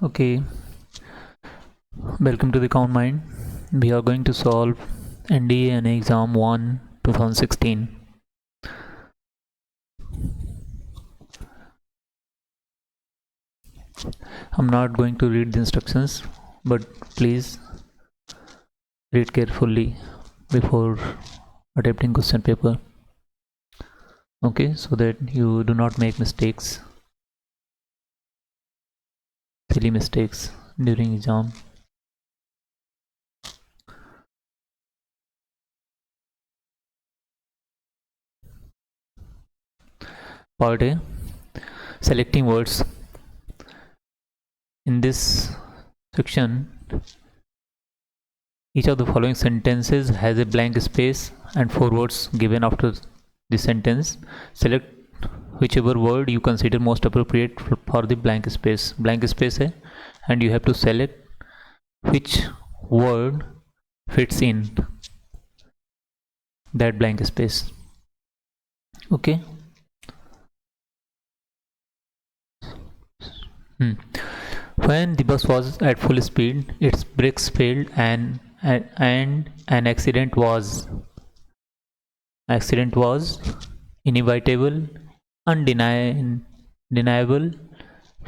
Okay, welcome to the Count Mind. We are going to solve NDA and Exam 1 2016. I'm not going to read the instructions, but please read carefully before attempting question paper. Okay, so that you do not make mistakes, silly mistakes during exam. Part A, selecting words. In this section, each of the following sentences has a blank space and 4 words given after the sentence. Select whichever word you consider most appropriate for the blank space. Blank space है and you have to select which word fits in that blank space. Okay. When the bus was at full speed, its brakes failed and an accident was inevitable, undeniable,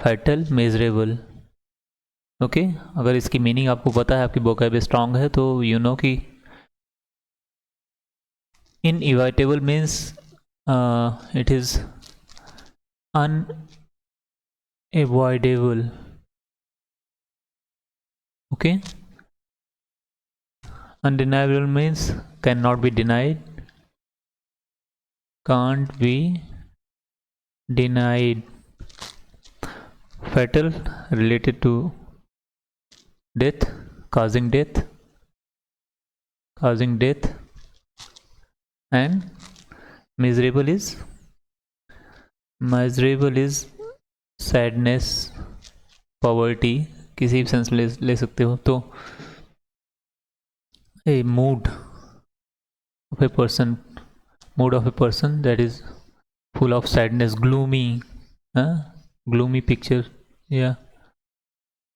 fatal, miserable. Okay अगर इसकी meaning आपको पता है, आपकी vocab strong है, तो you know कि inevitable means it is unavoidable. Okay, undeniable means cannot be denied, can't be denied. Fatal, related to death, causing death, and miserable is sadness, poverty, किसी भी सेंस में ले सकते हो. तो a mood of a person that is full of sadness, gloomy picture, yeah,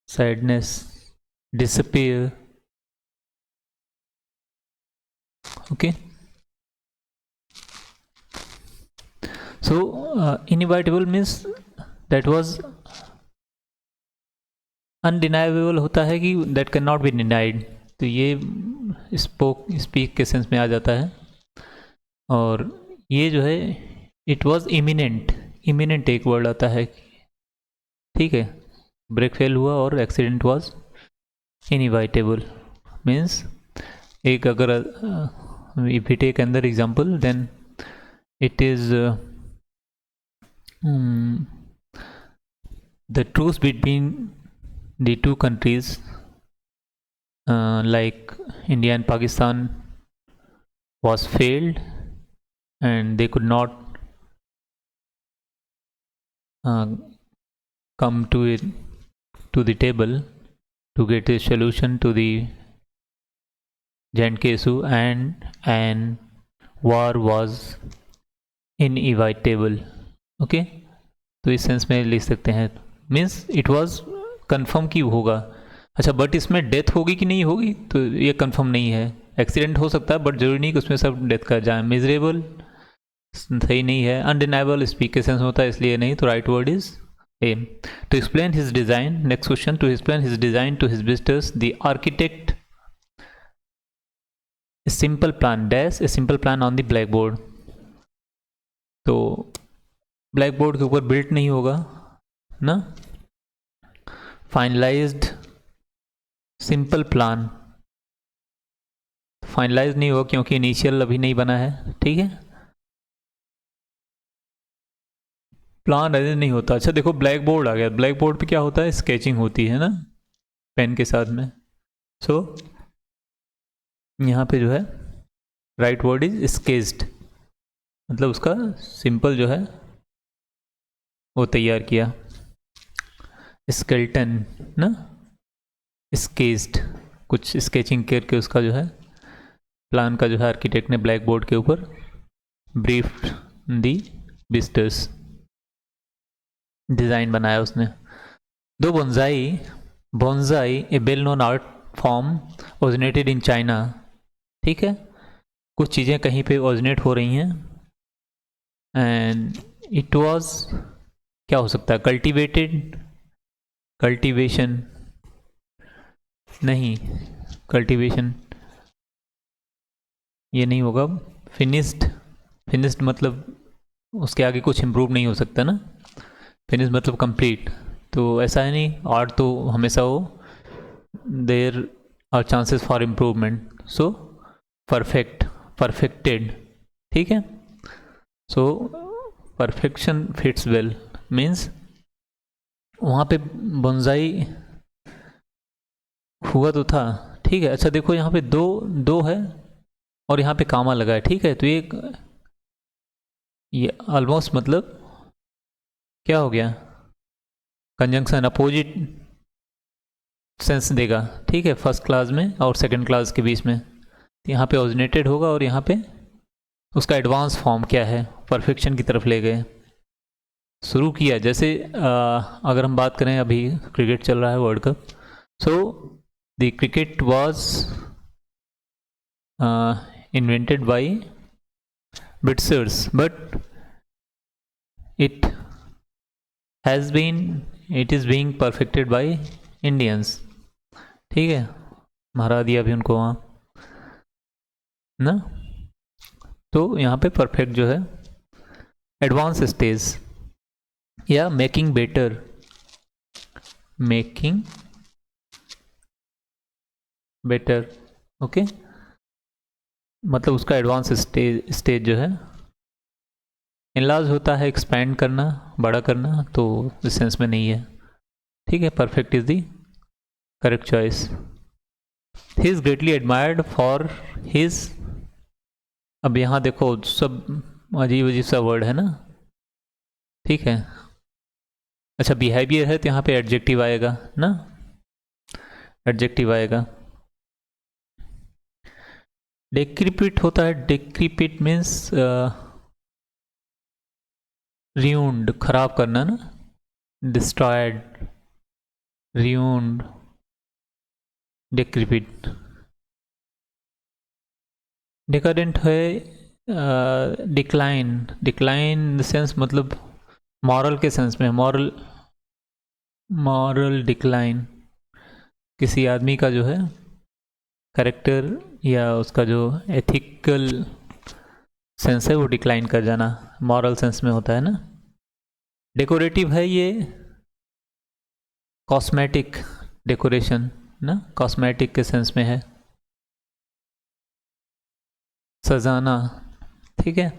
sadness, disappear. Okay, so inevitable means that was undeniable होता है कि that cannot be denied. तो ये स्पीक के सेंस में आ जाता है. और ये जो है इट वॉज इमिनेंट एक वर्ड आता है. ठीक है, ब्रेक फेल हुआ और एक्सीडेंट वॉज इनएविटेबल मीन्स एक अगर if you take another example then it is the truce between the two countries like India and Pakistan was failed and they could not come to the table to get a solution to the J&K issue, and war was inevitable. Okay, तो इस sense में लिख सकते हैं. Means it was confirm कि होगा. अच्छा, but इसमें डेथ होगी कि नहीं होगी तो ये कन्फर्म नहीं है. एक्सीडेंट हो सकता है बट जरूरी नहीं कि उसमें सब डेथ का जाए. मिजरेबल सही नहीं है. अनडिनाइबल स्पीक के सेंस में होता है, इसलिए नहीं. तो right word is a. To explain his design, next question, to explain his design to his visitors the architect simple plan dash a simple plan on the black board. तो black board के ऊपर built नहीं होगा ना. Finalised simple plan finalise नहीं होगा क्योंकि initial अभी नहीं बना है. ठीक है, प्लान अरेंज नहीं होता. अच्छा देखो, ब्लैक बोर्ड आ गया. ब्लैक बोर्ड पे क्या होता है, स्केचिंग होती है ना पेन के साथ में. सो यहाँ पे जो है राइट वर्ड इज स्केच्ड, मतलब उसका सिंपल जो है वो तैयार किया. स्केल्टन ना, स्केच्ड, कुछ स्केचिंग करके उसका जो है प्लान का जो है आर्किटेक्ट ने ब्लैक बोर्ड के ऊपर ब्रीफ दी विजिटर्स, डिज़ाइन बनाया उसने. दो bonsai a well known art form originated in China. ठीक है, कुछ चीज़ें कहीं पे ओरिजिनेट हो रही हैं एंड इट वाज, क्या हो सकता है, कल्टीवेशन नहीं, कल्टीवेशन ये नहीं होगा। फिनिश्ड मतलब उसके आगे कुछ इम्प्रूव नहीं हो सकता ना, फिनिश मतलब कंप्लीट। तो ऐसा है नहीं, आर्ट तो हमेशा हो, there are chances for improvement, so perfected. ठीक है, so perfection fits well means वहाँ पे बोन्साई हुआ तो था। ठीक है, अच्छा देखो यहाँ पे दो दो है और यहाँ पे कामा लगा है। ठीक है, तो ये ऑलमोस्ट मतलब क्या हो गया, कंजंक्शन अपोजिट सेंस देगा। ठीक है, फर्स्ट क्लास में और सेकंड क्लास के बीच में यहाँ पे ओरिजिनेटेड होगा और यहाँ पे उसका एडवांस फॉर्म क्या है, परफेक्शन की तरफ ले गए, शुरू किया। जैसे अगर हम बात करें, अभी क्रिकेट चल रहा है, world cup, so the cricket was invented by Britishers, but it it is being perfected by Indians। ठीक है, हरा दिया भी उनको वहाँ ना। तो यहाँ पे परफेक्ट जो है एडवांस स्टेज या मेकिंग बेटर। ओके, मतलब उसका एडवांस स्टेज जो है, इनलार्ज होता है एक्सपैंड करना, बड़ा करना, तो इस सेंस में नहीं है। ठीक है, perfect is the correct choice. He is greatly admired for his, अब यहाँ देखो सब अजीब अजीब सा वर्ड है ना। ठीक है, अच्छा बिहेवियर है तो यहाँ पे एडजेक्टिव आएगा ना, एडजेक्टिव आएगा। डेक्रीपिट होता है, डेक्रीपिट मीन्स रियून्ड, खराब करना ना, डिस्ट्रॉयड, रियून्ड, डेक्रीपिट। डिकाडेंट है डिक्लाइन, डिक्लाइन सेंस मतलब मॉरल के सेंस में, मॉरल डिक्लाइन, किसी आदमी का जो है कैरेक्टर या उसका जो एथिकल सेंस है वो डिक्लाइन कर जाना, मॉरल सेंस में होता है ना। डेकोरेटिव है ये कॉस्मेटिक डेकोरेशन ना, कॉस्मेटिक के सेंस में है, सजाना। ठीक है,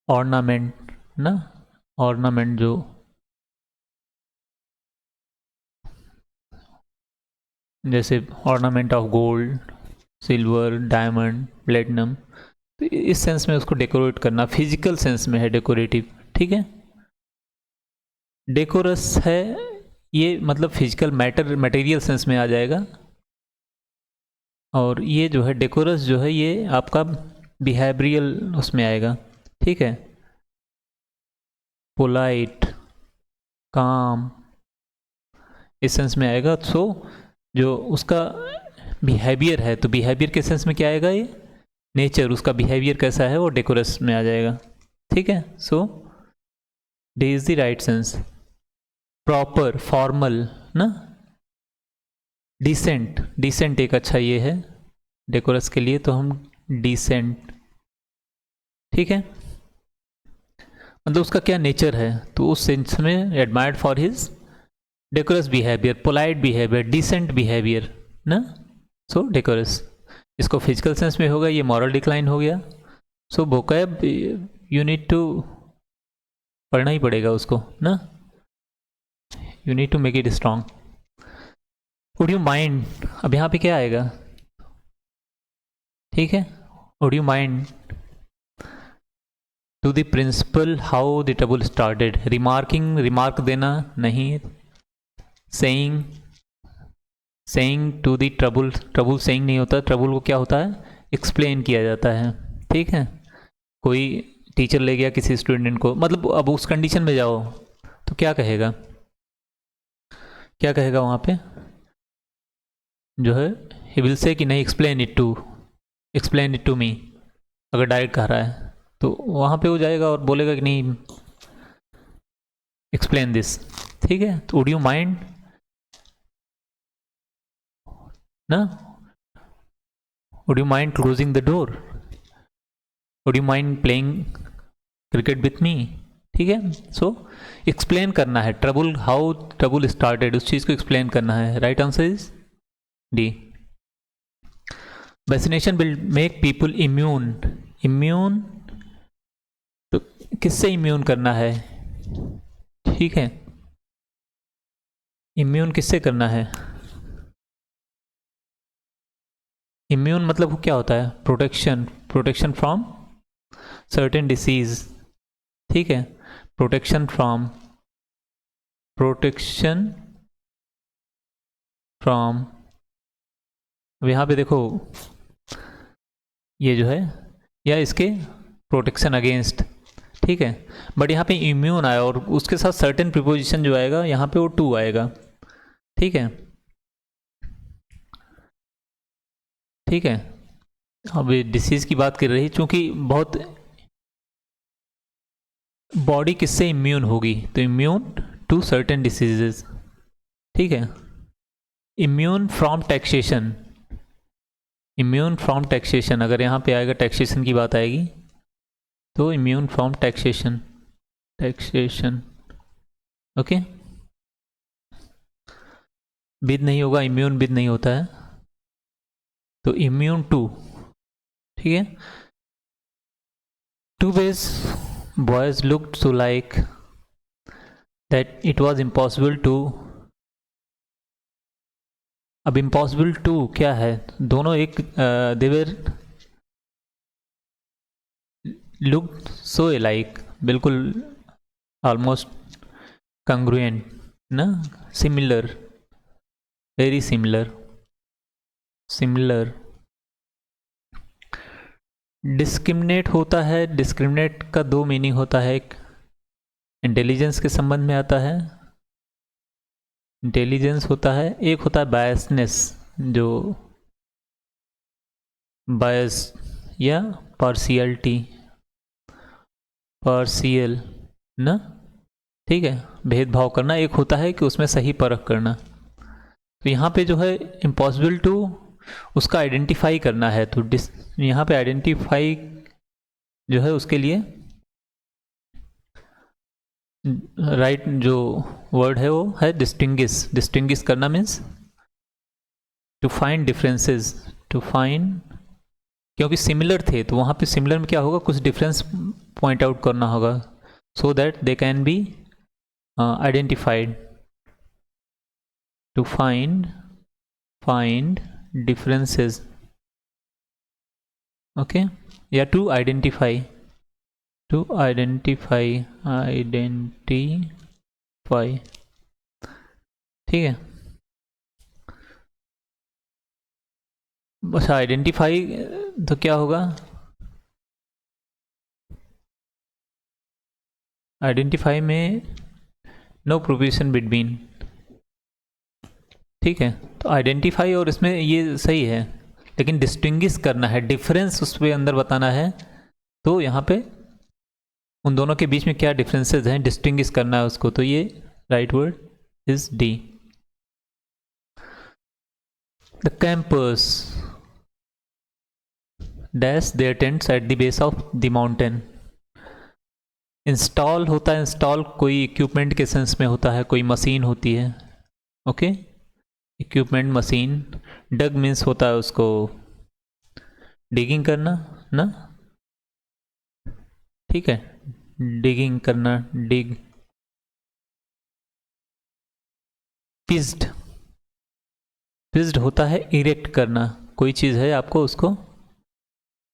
ऑर्नामेंट ना, ऑर्नामेंट जो जैसे ornament of gold, silver, diamond, platinum, तो इस सेंस में उसको डेकोरेट करना, फिजिकल सेंस में है डेकोरेटिव। ठीक है, डेकोरस है ये मतलब फिजिकल मैटर, मटेरियल सेंस में आ जाएगा। और ये जो है डेकोरस जो है ये आपका बिहेवियरल उसमें आएगा। ठीक है, पोलाइट, काम, इस सेंस में आएगा। सो जो उसका बिहेवियर है, तो बिहेवियर के सेंस में क्या आएगा, ये नेचर, उसका बिहेवियर कैसा है वो डेकोरस में आ जाएगा। ठीक है, so D is the right sense. Proper, formal ना, डिसेंट, डिसेंट एक अच्छा ये है डेकोरस के लिए, तो हम डिसेंट। ठीक है, मतलब उसका क्या नेचर है, तो उस सेंस में admired for his decorous behaviour, polite behaviour, decent behaviour ना, सो डेकोरस। इसको फिजिकल सेंस में होगा, ये मॉरल डिक्लाइन हो गया। So vocab you need to पढ़ना ही पड़ेगा उसको ना, you need to make it strong. Would you mind, अब यहाँ पे क्या आएगा, ठीक है, would you mind to the principal how the trouble started, remarking, remark देना नहीं, saying, saying to the trouble, trouble saying नहीं होता, ट्रबल को क्या होता है, एक्सप्लेन किया जाता है। ठीक है, कोई टीचर ले गया किसी स्टूडेंट को, मतलब अब उस कंडीशन में जाओ तो तो क्या कहेगा, क्या कहेगा वहाँ पे, जो है ही विल से कि नहीं एक्सप्लेन इट टू मी, अगर डायरेक्ट कह रहा है तो वहाँ पे वो जाएगा और बोलेगा कि नहीं एक्सप्लेन दिस, ठीक है। तो वुड यू माइंड ना, would you mind closing the door, would you mind playing cricket with me, ठीक है। सो एक्सप्लेन करना है ट्रबल, हाउ ट्रबल स्टार्टेड, उस चीज़ को एक्सप्लेन करना है। Right answer is D. Vaccination will make people immune, immune तो किससे इम्यून करना है, ठीक है, इम्यून किससे करना है, इम्यून मतलब क्या होता है, protection, protection from certain disease, ठीक है, प्रोटेक्शन फ्रॉम अब यहाँ पे देखो ये जो है, या इसके प्रोटेक्शन अगेंस्ट, ठीक है। बट यहाँ पे इम्यून आया और उसके साथ सर्टेन प्रीपोजिशन जो आएगा यहाँ पे वो टू आएगा, ठीक है, ठीक है। अब डिसीज़ की बात कर रही, चूँकि बहुत बॉडी किससे इम्यून होगी, तो इम्यून टू सर्टेन डिसीजेस, ठीक है। Immune from taxation, immune from taxation, अगर यहाँ पे आएगा टैक्सेशन की बात आएगी तो immune from taxation, taxation, okay. With नहीं होगा, इम्यून विद नहीं होता है, तो इम्यून टू, ठीक है। To base boys looked so like that it was impossible to, अब impossible to क्या है, दोनों एक they were looked so alike, बिल्कुल almost congruent ना, similar, very similar, similar। Discriminate होता है, डिस्क्रिमिनेट का दो मीनिंग होता है, एक इंटेलिजेंस के संबंध में आता है, इंटेलिजेंस होता है, एक होता है बायसनेस, जो बायस या पार्शियलिटी, पार्शियल ना, ठीक है, भेदभाव करना, एक होता है कि उसमें सही परख करना। तो यहाँ पे जो है इम्पॉसिबल टू, उसका आइडेंटिफाई करना है, तो यहाँ पे आइडेंटिफाई जो है उसके लिए राइट जो वर्ड है वो है डिस्टिंग्विश, डिस्टिंग्विश करना means to find differences, to find, क्योंकि सिमिलर थे तो वहाँ पे सिमिलर में क्या होगा, कुछ डिफरेंस पॉइंट आउट करना होगा, so that they can be identified, to find differences, okay, या to identify, ठीक है। बस आइडेंटिफाई तो क्या होगा, आइडेंटिफाई में नो प्रोविजन बिटवीन, ठीक है। तो आइडेंटिफाई और इसमें ये सही है, लेकिन डिस्टिंग्विश करना है, डिफरेंस उस पर अंदर बताना है, तो यहाँ पे उन दोनों के बीच में क्या डिफरेंसेस हैं, डिस्टिंग्विश करना है उसको, तो ये right word is D. The campers dash there tents at the base of the mountain. Install होता है, इंस्टॉल कोई इक्विपमेंट के सेंस में होता है, कोई मशीन होती है, ओके, इक्विपमेंट मशीन। डग मीन्स होता है उसको डिगिंग करना ना, ठीक है, डिगिंग करना, डिग। पिज्ड, पिज्ड होता है इरेक्ट करना, कोई चीज़ है आपको उसको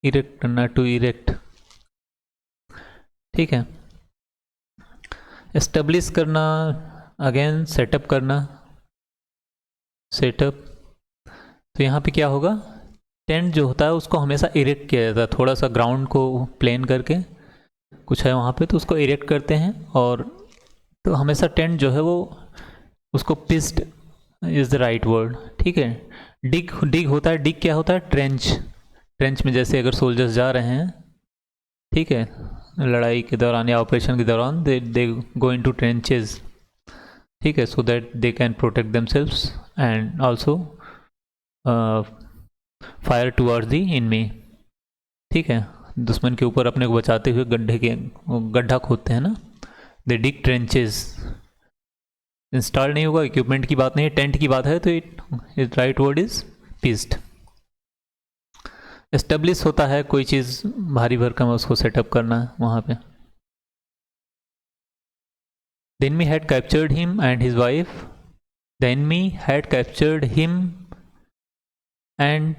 इरेक्ट करना, टू इरेक्ट, ठीक है। एस्टेब्लिश करना, अगेन सेटअप करना, सेटअप। तो यहाँ पे क्या होगा, टेंट जो होता है उसको हमेशा इरेक्ट किया जाता है, थोड़ा सा ग्राउंड को प्लेन करके कुछ है वहाँ पे तो उसको इरेक्ट करते हैं, और तो हमेशा टेंट जो है वो उसको pissed is the right word, ठीक है। डिग डिग होता है, डिग क्या होता है, ट्रेंच। ट्रेंच में जैसे अगर सोल्जर्स जा रहे हैं, ठीक है, लड़ाई के दौरान या ऑपरेशन के दौरान दे गो इन टू ट्रेंचेज, ठीक है, सो that they can protect themselves and also fire towards the enemy, ठीक है, दुश्मन के ऊपर अपने को बचाते हुए गड्ढा खोदते हैं ना, दे डिग ट्रेंचेज। इंस्टॉल नहीं होगा, इक्विपमेंट की बात नहीं है, टेंट की बात है, तो it right word is pissed. Establish होता है कोई चीज़ भारी भरकम उसको सेटअप करना है वहाँ पे। The enemy had captured him and his wife. The enemy had captured him and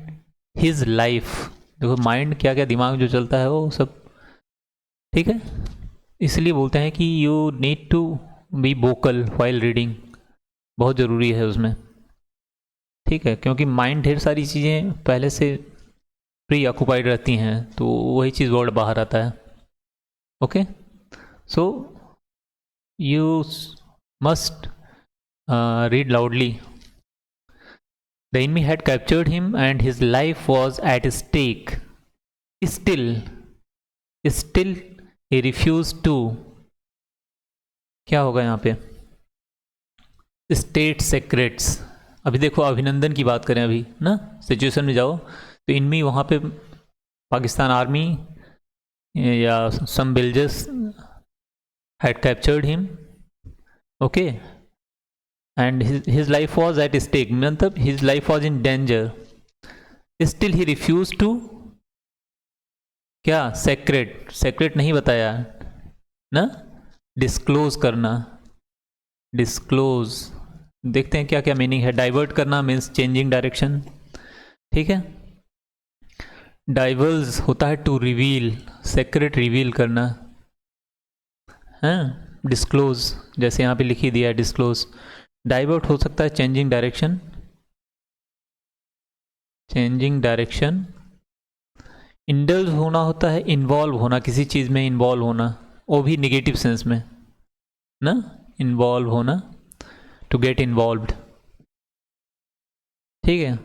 his life. देखो माइंड क्या क्या दिमाग जो चलता है वो सब, ठीक है, इसलिए बोलते हैं कि you need to be vocal while reading, बहुत ज़रूरी है उसमें, ठीक है, क्योंकि माइंड ढेर सारी चीज़ें पहले से प्री ऑक्यूपाइड रहती हैं, तो वही चीज़ वर्ड बाहर आता है। Okay, so you must read loudly. The enemy had captured him and his life was at stake. Still he refused to, क्या होगा यहाँ पे, स्टेट सेक्रेट्स। अभी देखो अभिनंदन की बात करें, अभी ना सिचुएशन में जाओ तो इनमी वहाँ पे पाकिस्तान आर्मी या some villagers had captured him, okay, and his life was at stake, मतलब his life was in danger. Still he refused to, क्या, सेक्रेट नहीं बताया ना, डिस्क्लोज करना, डिस्क्लोज, देखते हैं क्या क्या मीनिंग है। डाइवर्ट करना मीन्स चेंजिंग डायरेक्शन, ठीक है। डाइवर्स होता है टू रिवील, सेक्रेट रिवील करना है, डिस्क्लोज जैसे यहाँ पे लिखी दिया है डिस्क्लोज। डाइवर्ट हो सकता है changing direction, changing direction. Indulge होना होता है इन्वॉल्व होना, किसी चीज़ में इन्वॉल्व होना, वो भी निगेटिव सेंस में ना, इन्वॉल्व होना, टू गेट इन्वॉल्व्ड, ठीक है।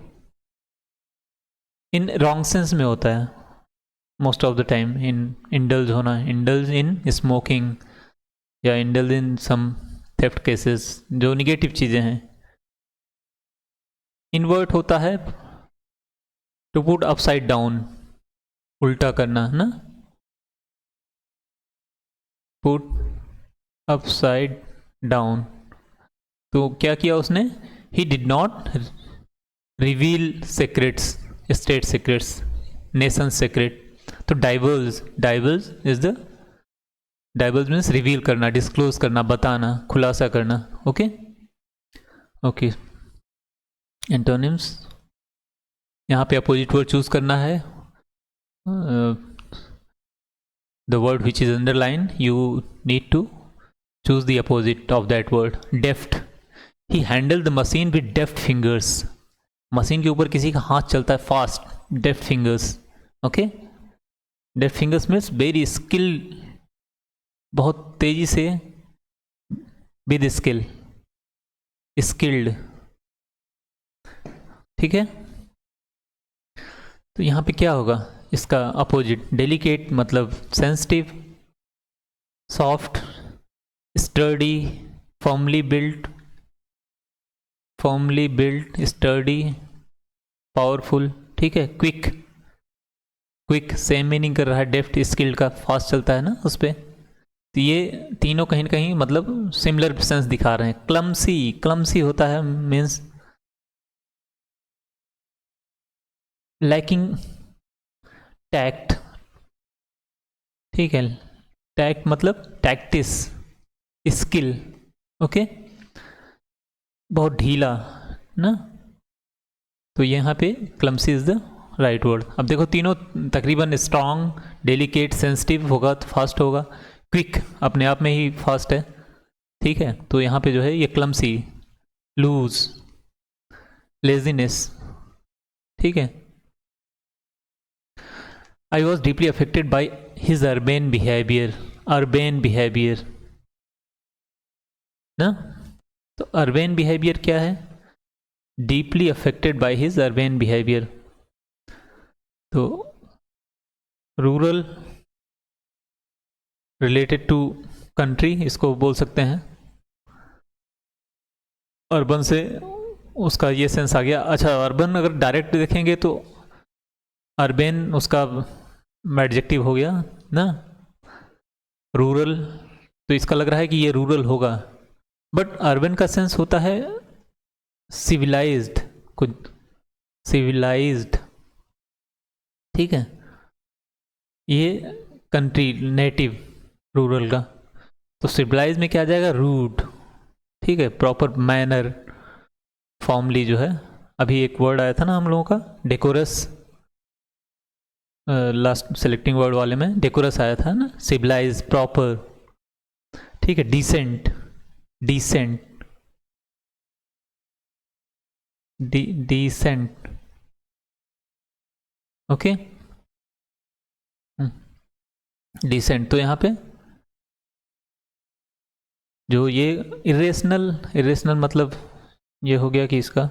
इन रॉन्ग सेंस में होता है most of the time, in indulge होना, इंडल्ज इन स्मोकिंग या indulge in some theft cases, जो निगेटिव चीज़ें हैं। इन्वर्ट होता है टू पुट अपसाइड डाउन, उल्टा करना ना, पुट अपसाइड डाउन। तो क्या किया उसने, he did not reveal secrets, state secrets, nation secret. तो divers is the, divers means reveal करना, डिस्क्लोज करना, बताना, खुलासा करना, ओके ओके। एंटोनिम्स, यहाँ पे अपोजिट वर्ड चूज करना है, the word which is underlined, you need to choose the opposite of that word. Deft, he handled the machine with deft fingers. Machine के ऊपर किसी का हाथ चलता है fast, deft fingers, okay. Deft fingers means very skill, बहुत तेजी से, विद स्किल, स्किल्ड, ठीक है। तो यहाँ पे क्या होगा इसका अपोजिट, डेलिकेट मतलब sensitive, soft, sturdy, formally built, sturdy, powerful, ठीक है, क्विक सेम मीनिंग कर रहा है, डेफ्ट स्किल्ड का फास्ट चलता है ना उस पर। तो ये तीनों कहीं ना कहीं मतलब सिमिलर सेंस दिखा रहे हैं। क्लमसी होता है मीन्स लैकिंग टैक्ट, ठीक है, टैक्ट मतलब टैक्टिस, स्किल, ओके, बहुत ढीला ना, तो यहाँ पे clumsy is the right word. अब देखो तीनों तकरीबन स्ट्रॉन्ग, डेलिकेट, सेंसिटिव होगा तो फास्ट होगा, क्विक अपने आप में ही फास्ट है, ठीक है। तो यहाँ पे जो है ये क्लमसी, लूज, लेजीनेस, ठीक है। I was deeply affected by his urban behavior, ना। तो अर्बेन बिहेवियर क्या है, deeply affected by his urbane behaviour. तो रूरल रिलेटेड टू कंट्री इसको बोल सकते हैं, अर्बन से उसका ये सेंस आ गया। अच्छा, अर्बन अगर डायरेक्ट देखेंगे तो अर्बेन उसका एडजेक्टिव हो गया ना, रूरल तो इसका लग रहा है कि ये रूरल होगा, बट अर्बन का सेंस होता है सिविलाइज्ड, कुछ सिविलाइज्ड, ठीक है। ये कंट्री नेटिव रूरल का, तो सिविलाइज में क्या आ जाएगा, रूड, ठीक है, प्रॉपर मैनर, फॉर्मली जो है। अभी एक वर्ड आया था ना हम लोगों का डेकोरस, लास्ट सेलेक्टिंग वर्ड वाले में डेकोरस आया था ना, सिविलाइज, प्रॉपर, ठीक है। Decent, decent, decent, okay, decent. तो यहाँ पे जो ये इरेशनल, इरेशनल मतलब ये हो गया कि इसका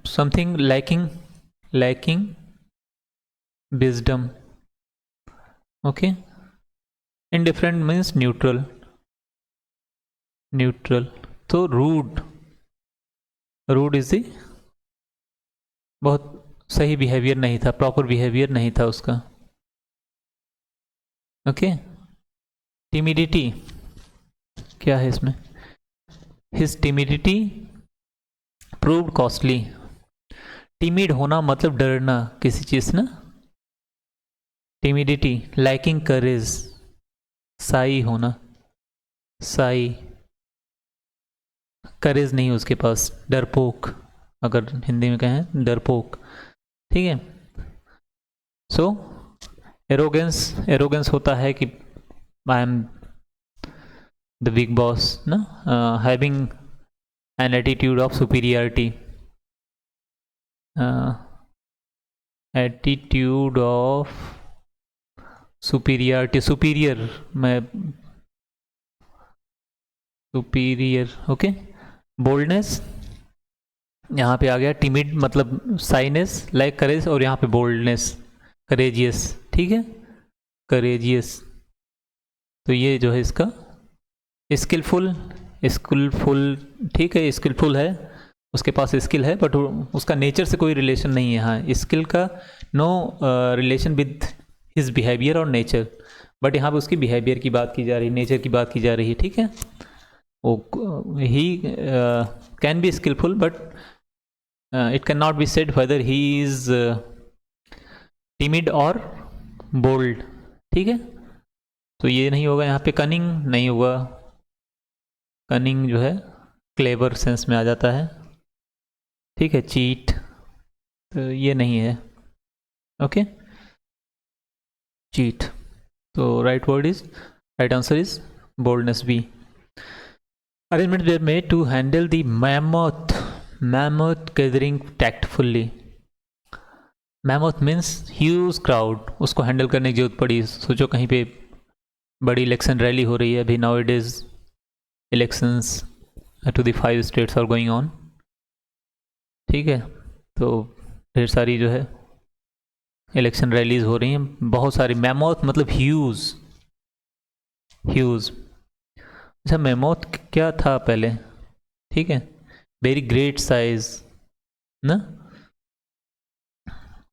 something lacking, lacking wisdom, okay. Indifferent means neutral, neutral. तो रूड, रूड इज दी बहुत सही बिहेवियर नहीं था, प्रॉपर बिहेवियर नहीं था उसका, ओके। टिमिडिटी क्या है इसमें, his timidity proved costly. Timid होना मतलब डरना किसी चीज ना, टिमिडिटी, लैकिंग करेज, साई होना, साई, करेज नहीं उसके पास, डरपोक, अगर हिंदी में कहें डरपोक, ठीक है। सो एरोगेंस, एरोगेंस होता है कि I am the big boss ना, having an attitude of superiority, attitude of superiority, superior, मैं सुपीरियर, ओके। बोल्डनेस यहाँ पे आ गया, टिमिड मतलब साइनेस, लाइक करेज, और यहाँ पे बोल्डनेस, करेजियस, ठीक है, करेजियस। तो ये जो है इसका स्किलफुल, स्किलफुल, ठीक है, स्किलफुल है, उसके पास स्किल है, बट उसका नेचर से कोई रिलेशन नहीं है। हाँ, स्किल का no relation with his behaviour और नेचर, बट यहाँ पे उसकी बिहेवियर की बात की जा रही है, नेचर की बात की जा रही है, ठीक है। वो ही can be skilful, but it can not be said whether he is timid और बोल्ड, ठीक है। तो ये नहीं होगा यहाँ पे, कनिंग नहीं होगा, कनिंग जो है क्लेवर सेंस में आ जाता है, ठीक है। चीट, तो ये नहीं है, ओके, चीट। तो right word is, right answer is boldness, b. Arrangements were made to handle the mammoth gathering tactfully. Mammoth means huge crowd, उसको हैंडल करने की जरूरत पड़ी। सोचो कहीं पे बड़ी इलेक्शन रैली हो रही है अभी, now it is elections to the 5 states are going on, ठीक है। तो ढेर सारी जो है इलेक्शन रैलीज हो रही हैं, बहुत सारी। मैमोथ मतलब ह्यूज, ह्यूज। अच्छा, मैमोथ क्या था पहले, ठीक है, वेरी ग्रेट साइज ना।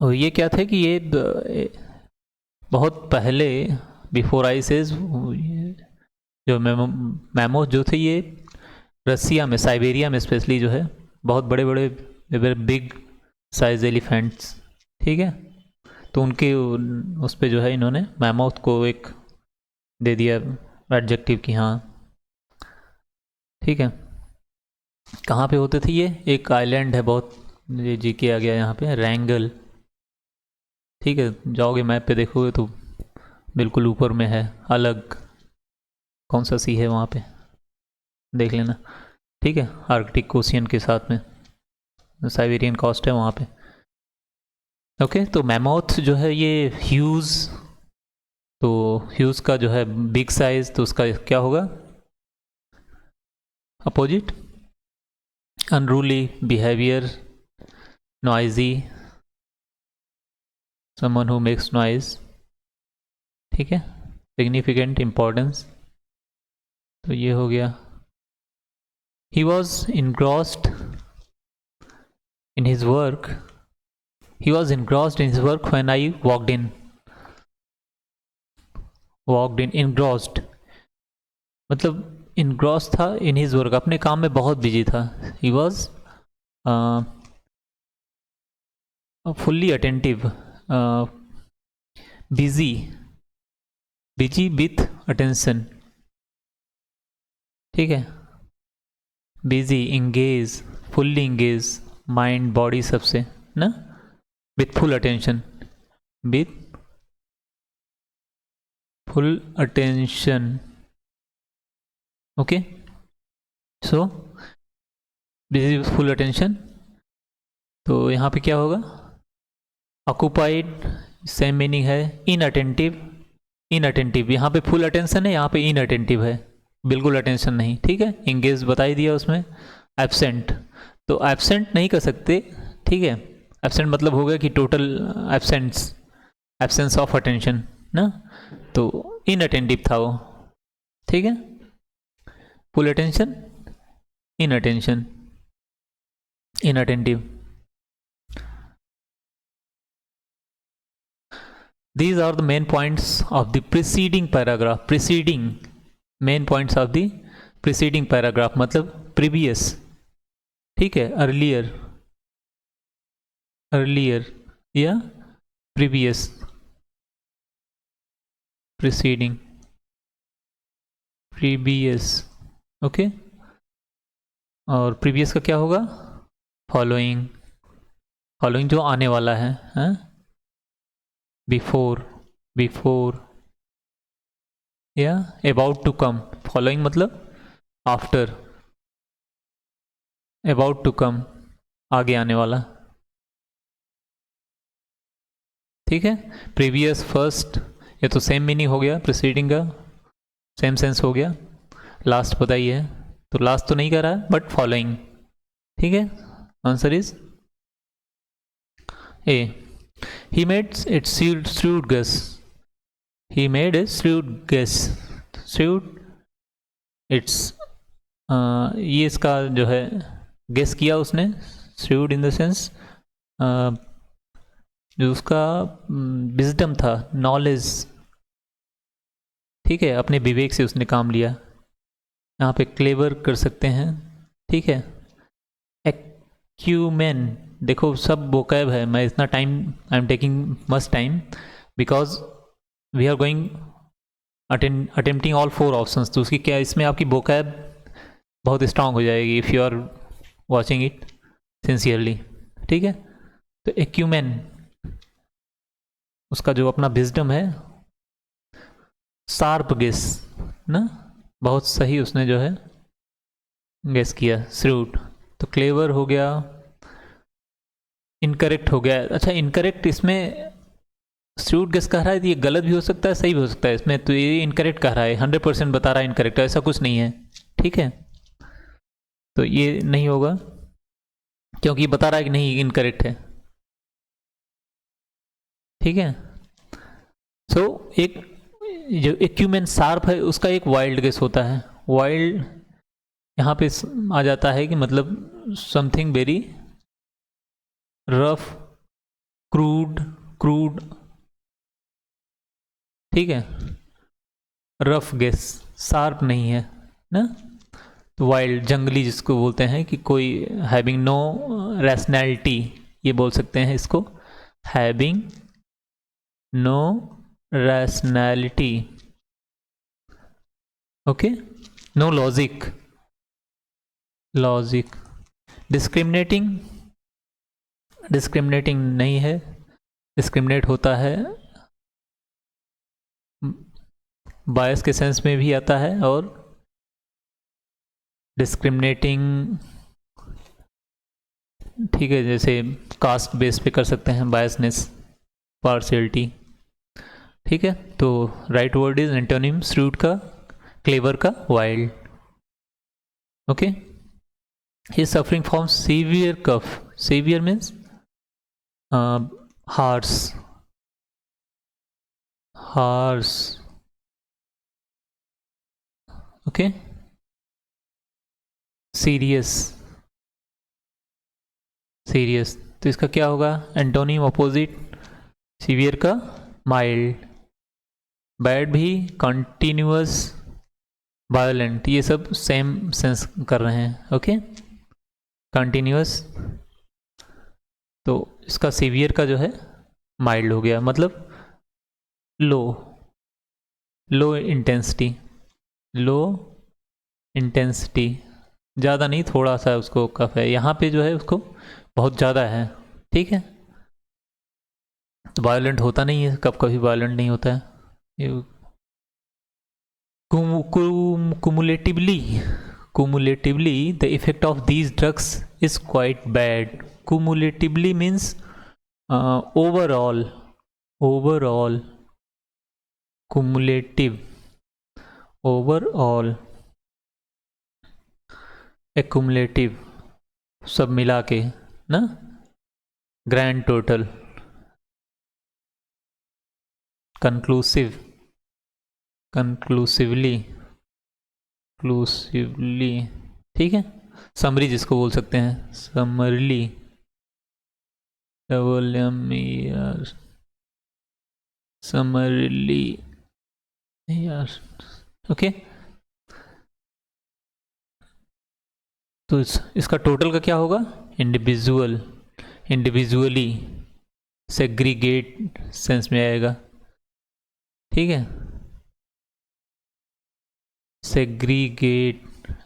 और ये क्या थे कि ये बहुत पहले, बिफोर आइसेज, जो मैमोथ जो थे ये रसिया में, साइबेरिया में स्पेशली जो है, बहुत बड़े बड़े बिग साइज एलिफेंट्स, ठीक है। तो उनके उस पर जो है इन्होंने मैमोथ को एक दे दिया एडजेक्टिव कि हाँ, ठीक है। कहाँ पे होते थे ये, एक आइलैंड है बहुत, ये जी के आ गया यहाँ पे, रैंगल, ठीक है। जाओगे मैप पे देखोगे तो बिल्कुल ऊपर में है, अलग कौन सा सी है वहाँ पे देख लेना, ठीक है, आर्कटिक ओशियन के साथ में साइबेरियन कोस्ट है वहाँ पे, ओके। तो मैमोथ जो है ये ह्यूज तो ह्यूज का जो है बिग साइज, तो उसका क्या होगा opposite, unruly behaviour, noisy, someone who makes noise, ठीक है, सिग्निफिकेंट इम्पोर्टेंस, तो ये हो गया। He was engrossed in his work, he was engrossed in his work when I walked in, walked in, engrossed मतलब इनग्रॉस था इन हिज वर्क, अपने काम में बहुत बिजी था। He was fully attentive, busy, busy with attention, ठीक है, busy, engage, fully engage, mind body सबसे ना, with full attention, with full attention, okay, so busy with full attention. तो यहाँ पे क्या होगा, ऑक्यूपाइड, सेम मीनिंग है, इनअटेंटिव, इनअटेंटिव, यहाँ पे फुल अटेंशन है, यहाँ पे इनअटेंटिव है, बिल्कुल अटेंशन नहीं, ठीक है, इंगेज बता ही दिया उसमें। एब्सेंट, तो एब्सेंट नहीं कर सकते, ठीक है, एब्सेंट मतलब हो गया कि total absence, absence of attention ना, तो इनअटेंटिव था वो, ठीक है, full attention, inattention, inattentive. These are the main points of the preceding paragraph. Preceding, main points of the preceding paragraph मतलब previous, ठीक है, earlier, earlier या previous, preceding, previous, ओके, और previous का क्या होगा, following, following जो आने वाला है, हाँ? बिफोर, बिफोर या अबाउट टू कम, फॉलोइंग मतलब आफ्टर, अबाउट टू कम आगे आने वाला, ठीक है, प्रीवियस, फर्स्ट, ये तो सेम मीनिंग हो गया, प्रीसीडिंग का सेम सेंस हो गया। लास्ट बताइए, तो लास्ट तो नहीं कर रहा है बट फॉलोइंग, ठीक है, answer is a. He made it shrewd guess. He made a shrewd guess. Shrewd, it's ये इसका जो है गेस किया उसने, shrewd in the sense जो उसका विजडम था, नॉलेज, ठीक है, अपने विवेक से उसने काम लिया, यहाँ पे क्लेवर कर सकते हैं, ठीक है, एक्यूमेन, देखो सब वोकैब है, मैं इतना time, I am taking much time because we are going attempting all 4 options, तो उसकी क्या, इसमें आपकी वोकैब बहुत स्ट्रांग हो जाएगी if you are watching it sincerely, ठीक है। तो एक्यूमेन, उसका जो अपना विजडम है, शार्प गेस ना, बहुत सही उसने जो है गेस किया, श्रूड, तो क्लेवर हो गया, इनकरेक्ट हो गया। अच्छा, इनकरेक्ट इसमें श्रूड गेस कह रहा है, ये गलत भी हो सकता है, सही भी हो सकता है इसमें, तो ये इनकरेक्ट कह रहा है, 100% बता रहा है इनकरेक्ट, ऐसा कुछ नहीं है, ठीक है, तो ये नहीं होगा क्योंकि बता रहा है कि नहीं इनकरेक्ट है, ठीक है। सो एक जो एक्यूमेन शार्प है उसका एक वाइल्ड गेस होता है, वाइल्ड यहाँ पे आ जाता है कि मतलब something very rough, crude, crude, ठीक है, रफ गेस, शार्प नहीं है ना, तो वाइल्ड, जंगली जिसको बोलते हैं कि कोई हैविंग नो रैशनैलिटी, ये बोल सकते हैं इसको, having no rationality, okay, no logic, logic, discriminating, discriminating नहीं है, डिस्क्रिमिनेट होता है, बायस के सेंस में भी आता है, और डिस्क्रिमिनेटिंग, ठीक है, जैसे कास्ट बेस पे कर सकते हैं, बायसनेस, पार्शियलिटी, ठीक है, तो right word is antonym shrewd का, क्लेवर का wild. Okay, he suffering from severe cough. Severe means harsh, harsh. Okay, serious, serious. तो इसका क्या होगा एंटोनिम ऑपोजिट सीवियर का माइल्ड. बैड भी कंटिन्यूअस, वायलेंट, ये सब सेम सेंस कर रहे हैं. Okay, continuous. तो इसका सीवियर का जो है माइल्ड हो गया, मतलब लो, लो इंटेंसिटी, लो इंटेंसिटी, ज़्यादा नहीं, थोड़ा सा उसको कफ है. यहाँ पे जो है उसको बहुत ज़्यादा है. ठीक है, तो वायलेंट होता नहीं है, कब कभी वायलेंट नहीं होता है. cumulatively, cumulatively the effect of these drugs is quite bad. Cumulatively means overall, overall, cumulative, overall, accumulative, सब मिला के ना, ग्रैंड टोटल, कंक्लूसिव, कंक्लूसिवली, क्लूसिवली. ठीक है, समरी जिसको बोल सकते हैं, समरली, डबल एम यार, समरली यार. ओके, तो इसका टोटल का क्या होगा, इंडिविजुअल, इंडिविजुअली, सेग्रीगेट सेंस में आएगा. ठीक है, सेग्रीगेट,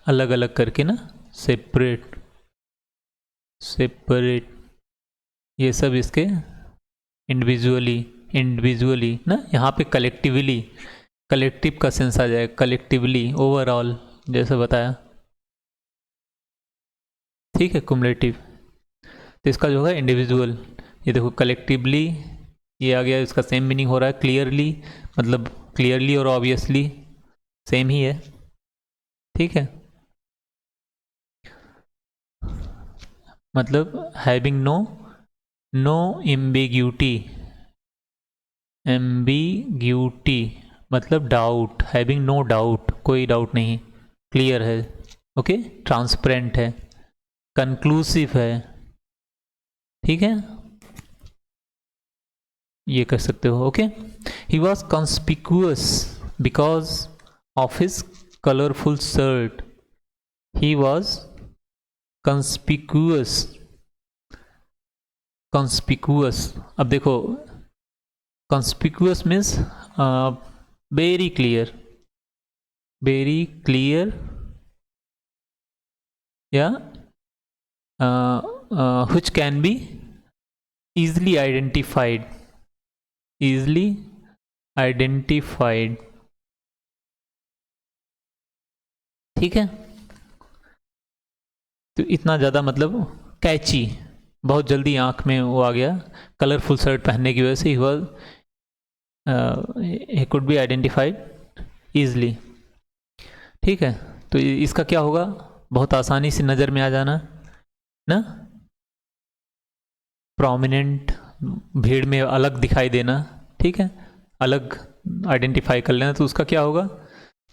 अलग अलग करके ना, सेपरेट, सेपरेट, ये सब इसके इंडिविजुअली, इंडिविजुअली ना. यहाँ पे कलेक्टिवली, कलेक्टिव का सेंस आ जाएगा, कलेक्टिवली, ओवरऑल, जैसा बताया. ठीक है, कुमुलेटिव. तो इसका जो है इंडिविजुअल, ये देखो कलेक्टिवली, ये आ गया, इसका सेम मीनिंग हो रहा है. क्लियरली मतलब क्लियरली और ऑब्वियसली सेम ही है. ठीक है, मतलब having no, no ambiguity, ambiguity मतलब डाउट, हैविंग नो डाउट, कोई डाउट नहीं, क्लियर है. ओके, ट्रांसपेरेंट है, कंक्लूसिव है. ठीक है, ये कर सकते हो. Okay, he was conspicuous because of his colourful shirt. He was conspicuous, conspicuous. अब देखो, conspicuous means very clear, very clear, या which can be easily identified, easily identified. ठीक है, तो इतना ज़्यादा मतलब कैची, बहुत जल्दी आँख में वो आ गया, कलरफुल शर्ट पहनने की वजह से he could be identified easily. ठीक है, तो इसका क्या होगा, बहुत आसानी से नज़र में आ जाना ना, प्रोमिनेंट, भीड़ में अलग दिखाई देना. ठीक है, अलग आइडेंटिफाई कर लेना. तो उसका क्या होगा,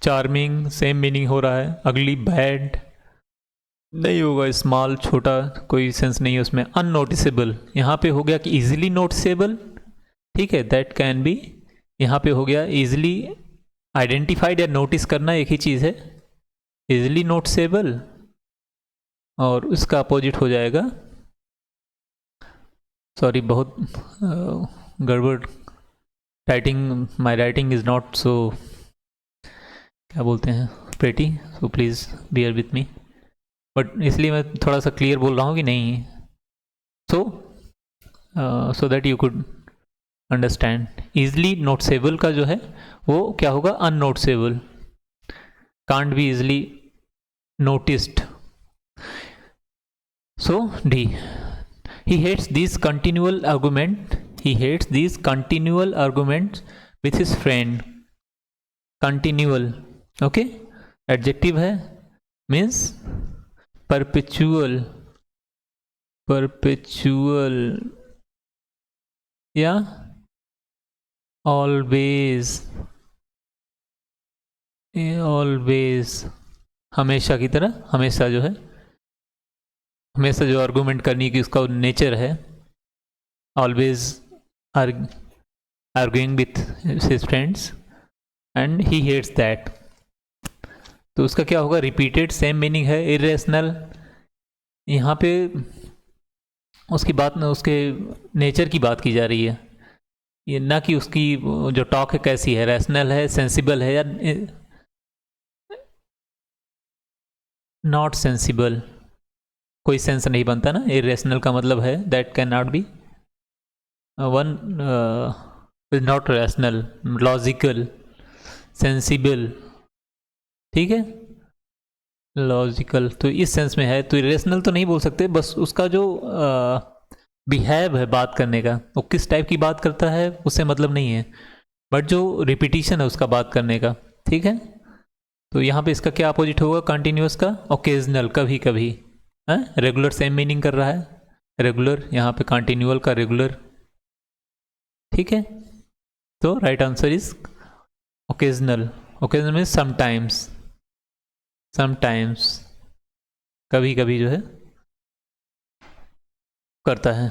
चार्मिंग, सेम मीनिंग हो रहा है. अगली, बैड नहीं होगा, स्मॉल, छोटा, कोई सेंस नहीं है उसमें. अननोटिसेबल, यहाँ पे हो गया कि इजीली नोटिसेबल. ठीक है, दैट कैन बी, यहाँ पे हो गया इजीली आइडेंटिफाइड या नोटिस करना एक ही चीज़ है, इजीली नोटिसेबल. और उसका अपोजिट हो जाएगा, सॉरी बहुत गड़बड़ writing, my writing is not so, क्या बोलते हैं, pretty, so please beer with me. But इसलिए मैं थोड़ा सा क्लियर बोल रहा हूँ कि नहीं, so that you could understand. Easily noticeable का जो है वो क्या होगा, unnoticeable, can't be easily noticed. So D, he hates these continual argument, he hates these continual arguments with his friend, continual, okay. Adjective है, मीन्स परपेचुअल, परपेचुअल या always, always, हमेशा की तरह, हमेशा जो है, हमेशा जो आर्गूमेंट करने की उसका नेचर है, always arguing with his friends and he hates that. तो उसका क्या होगा, रिपीटेड, सेम मीनिंग है, इरेशनल। यहाँ पे उसकी बात में उसके नेचर की बात की जा रही है, ये ना कि उसकी जो टॉक है कैसी है, रैशनल है, सेंसिबल है या नॉट सेंसिबल, कोई सेंस नहीं बनता ना। इरेशनल का मतलब है that can not B one is not rational, logical, sensible, ठीक है, लॉजिकल, तो इस सेंस में है। तो इरेशनल तो नहीं बोल सकते, बस उसका जो बिहेव है बात करने का, वो किस टाइप की बात करता है उससे मतलब नहीं है, बट जो रिपीटिशन है उसका बात करने का, ठीक है। तो यहाँ पे इसका क्या अपोजिट होगा, कंटिन्यूस का ओकेजनल, कभी कभी, है। रेगुलर सेम मीनिंग कर रहा है, रेगुलर, यहाँ पे कंटिन्यूअल का रेगुलर, ठीक है। तो right answer is occasional. Occasional means sometimes, sometimes, कभी कभी जो है करता है,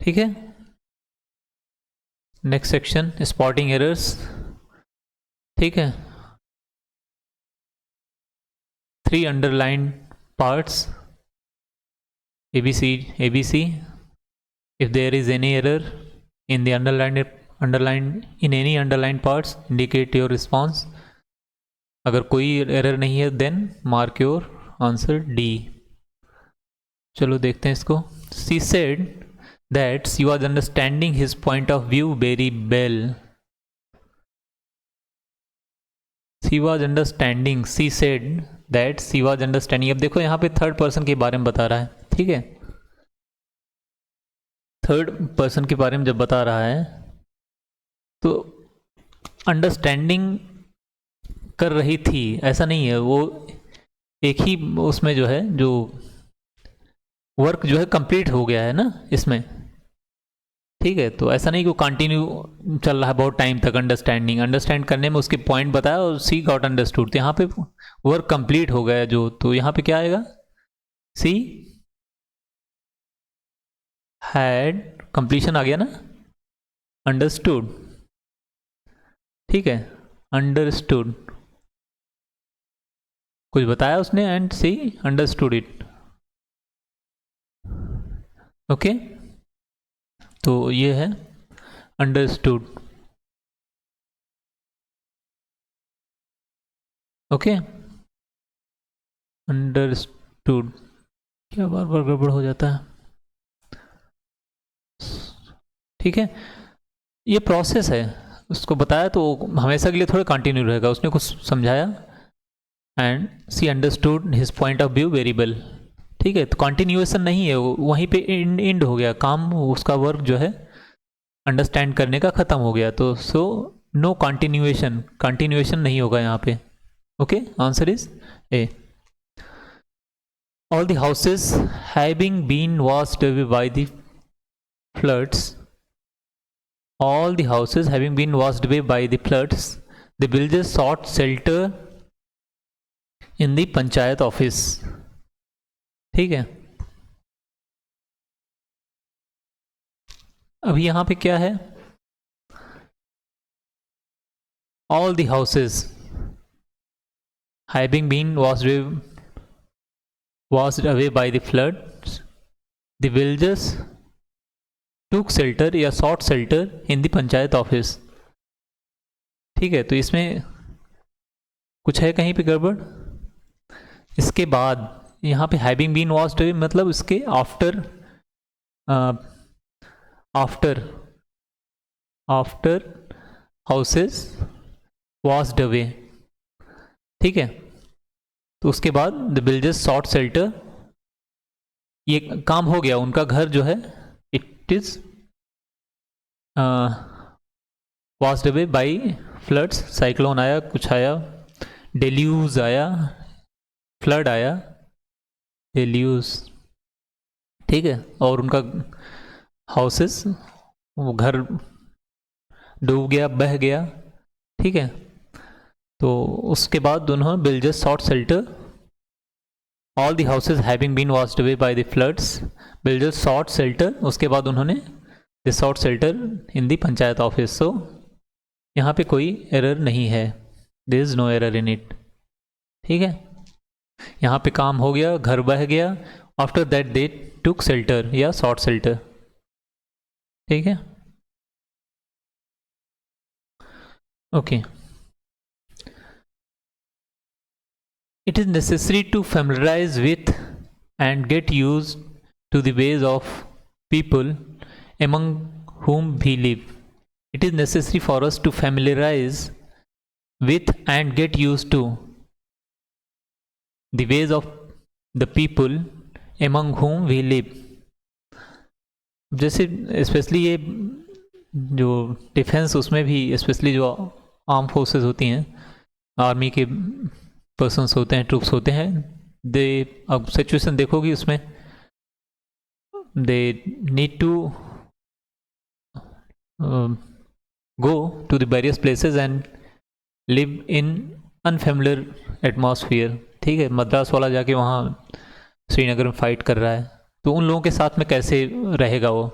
ठीक है। नेक्स्ट सेक्शन, स्पॉटिंग एरर्स, ठीक है। 3 underlined parts, ABC. If there is any error in the in any underlined parts, indicate your response. अगर कोई एरर नहीं है then mark your answer D. चलो देखते हैं इसको। She said that she was understanding his point of view very well. She was understanding, she said that she was understanding। अब देखो यहाँ पे थर्ड पर्सन के बारे में बता रहा है, ठीक है। थर्ड पर्सन के बारे में जब बता रहा है तो अंडरस्टैंडिंग कर रही थी ऐसा नहीं है, वो एक ही उसमें जो है, जो वर्क जो है कंप्लीट हो गया है ना इसमें, ठीक है। तो ऐसा नहीं कि वो कंटिन्यू चल रहा है बहुत टाइम तक, अंडरस्टैंडिंग, अंडरस्टैंड करने में उसके पॉइंट बताया और सी गॉट अंडरस्टूड, तो यहाँ पे वर्क कंप्लीट हो गया जो, तो यहाँ पे क्या आएगा, सी हैड, कंप्लीशन आ गया ना, अंडरस्टूड, ठीक है, अंडरस्टूड, कुछ बताया उसने and she understood it, okay. तो ये है अंडरस्टूड, ओके, अंडरस्टूड। क्या बार बार गड़बड़ हो जाता है, ठीक है। ये प्रोसेस है, उसको बताया तो हमेशा के लिए थोड़ा कंटिन्यू रहेगा, उसने कुछ समझाया and she understood his point of view very well, ठीक है। तो कंटिन्यूएशन नहीं है, वहीं पे एंड हो गया काम, उसका वर्क जो है अंडरस्टैंड करने का ख़त्म हो गया, तो सो नो कंटिन्यूएशन, कंटिन्यूएशन नहीं होगा यहाँ पे, okay. Answer is a. All the houses having been washed away by the floods, all the houses having been washed away by the floods, the villagers sought shelter in the panchayat office, ठीक है। अब यहाँ पे क्या है, all the houses having been washed away by the floods, the villagers took shelter या sought shelter in the panchayat office, ठीक है। तो इसमें कुछ है कहीं पे गड़बड़, इसके बाद यहाँ पे हैविंग बीन वॉश्ड अवे मतलब इसके after, after, after houses washed away, ठीक है। तो उसके बाद द विलेजर्स सॉट शेल्टर, ये काम हो गया, उनका घर जो है it is washed away by floods, cyclone आया, कुछ आया, डेल्यूज आया, फ्लड आया, डेल्यूज, ठीक है, और उनका हाउसेस, वो घर डूब गया, बह गया, ठीक है। तो उसके बाद उन्होंने builders sought shelter, all the houses having been washed away by the floods, builders sought shelter, उसके बाद उन्होंने the sought shelter in the panchayat office. So यहाँ पे कोई एरर नहीं है, there is no error in it, ठीक है। यहाँ पे काम हो गया, घर बह गया, after that they took shelter या सॉट शेल्टर, ठीक है, okay. It is necessary to familiarize with and get used to the ways of people among whom we live. It is necessary for us to familiarize with and get used to the ways of the people among whom we live. जैसे specially ये जो defence, उसमें भी specially जो arm forces होती हैं, army के persons होते हैं, ट्रूप्स होते हैं, दे, अब सिचुएशन देखोगी उसमें they need to go to the various places and live in unfamiliar atmosphere, ठीक है। मद्रास वाला जाके वहाँ श्रीनगर में फाइट कर रहा है, तो उन लोगों के साथ में कैसे रहेगा वो।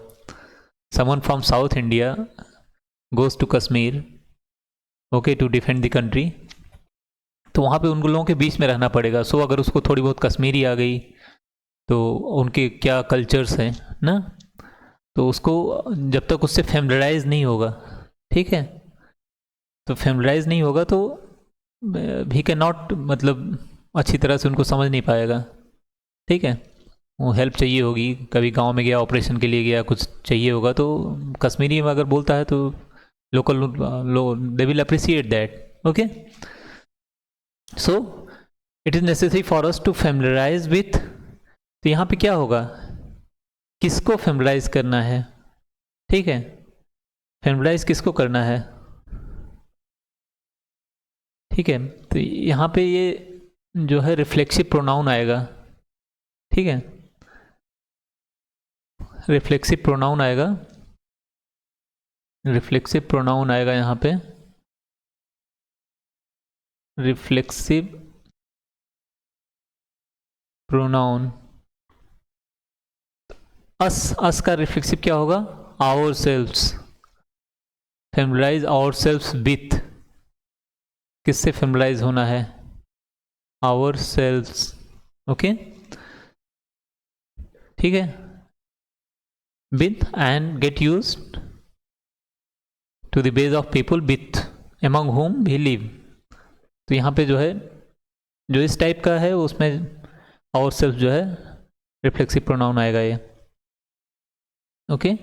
Someone from South India goes to Kashmir, okay, to defend the country, तो वहाँ पे उन लोगों के बीच में रहना पड़ेगा। सो अगर उसको थोड़ी बहुत कश्मीरी आ गई तो उनके क्या कल्चर्स हैं ना, तो उसको जब तक उससे फेमिलराइज नहीं होगा, ठीक है, तो फेमिलराइज नहीं होगा तो ही कैन नॉट, मतलब अच्छी तरह से उनको समझ नहीं पाएगा, ठीक है। वो हेल्प चाहिए होगी, कभी गांव में गया, ऑपरेशन के लिए गया, कुछ चाहिए होगा, तो कश्मीरी में अगर बोलता है तो local they will appreciate that, okay. So it is necessary for us to familiarise with, तो यहाँ पे क्या होगा, किसको फेमिलराइज करना है, ठीक है, फेमिलराइज किसको करना है, ठीक है। तो यहाँ पे ये जो है रिफ्लेक्सिव प्रोनाउन आएगा, ठीक है, रिफ्लेक्सिव प्रोनाउन आएगा, रिफ्लेक्सिव प्रोनाउन आएगा यहाँ पे, रिफ्लेक्सिव प्रोनाउन, अस का रिफ्लेक्सिव क्या होगा, ourselves, familiarise ourselves with, किससे फेमिलराइज होना है, आवर सेल्व्स, ओके, ठीक है, with and get used to the base of people with among whom we live. तो यहाँ पे जो है, जो इस टाइप का है उसमें आवर सेल्फ जो है रिफ्लेक्सिव प्रोनाउन आएगा ये, okay.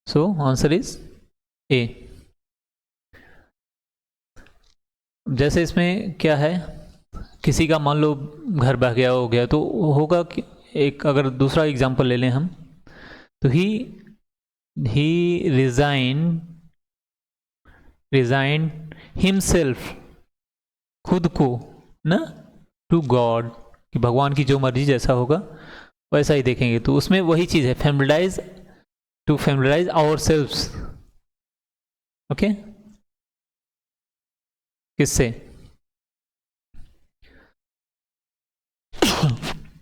So answer is a. जैसे इसमें क्या है, किसी का मान लो घर बह गया, हो गया, तो होगा कि एक, अगर दूसरा एग्जांपल ले लें हम, तो ही रिजाइन हिमसेल्फ, खुद को ना, टू गॉड, कि भगवान की जो मर्जी जैसा होगा वैसा ही देखेंगे, तो उसमें वही चीज़ है, familiarise, to familiarise ourselves, okay, किससे,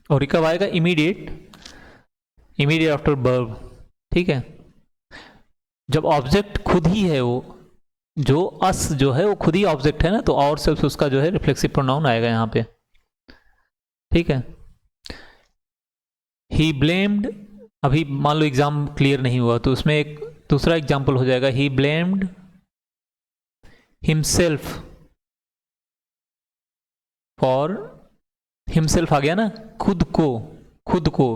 और कब आएगा, इमीडिएट आफ्टर वर्ब, ठीक है। जब ऑब्जेक्ट खुद ही है, वो जो अस जो है वो खुद ही ऑब्जेक्ट है ना, तो आवर सेल्फ उसका जो है रिफ्लेक्सिव प्रोनाउन आएगा यहाँ पे, ठीक है। ही ब्लेम्ड, अभी मान लो एग्जाम क्लियर नहीं हुआ, तो उसमें एक दूसरा एग्जाम्पल हो जाएगा, he blamed himself for, himself आ गया ना, खुद को,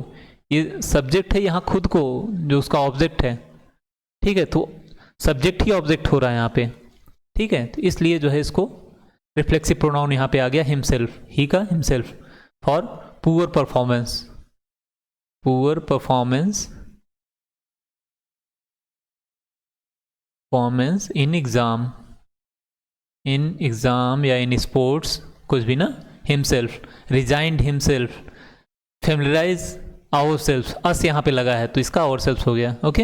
ये सब्जेक्ट है यहाँ, खुद को जो उसका ऑब्जेक्ट है, ठीक है, तो सब्जेक्ट ही ऑब्जेक्ट हो रहा है यहाँ पे, ठीक है, तो इसलिए जो है इसको रिफ्लेक्सिव प्रोनाउन यहाँ पे आ गया हिमसेल्फ, ही का himself, for poor performance performance in exam या इन स्पोर्ट्स, कुछ भी ना, himself, resigned himself, familiarise our self, us यहाँ पे लगा है तो इसका आवर सेल्फ हो गया. Okay,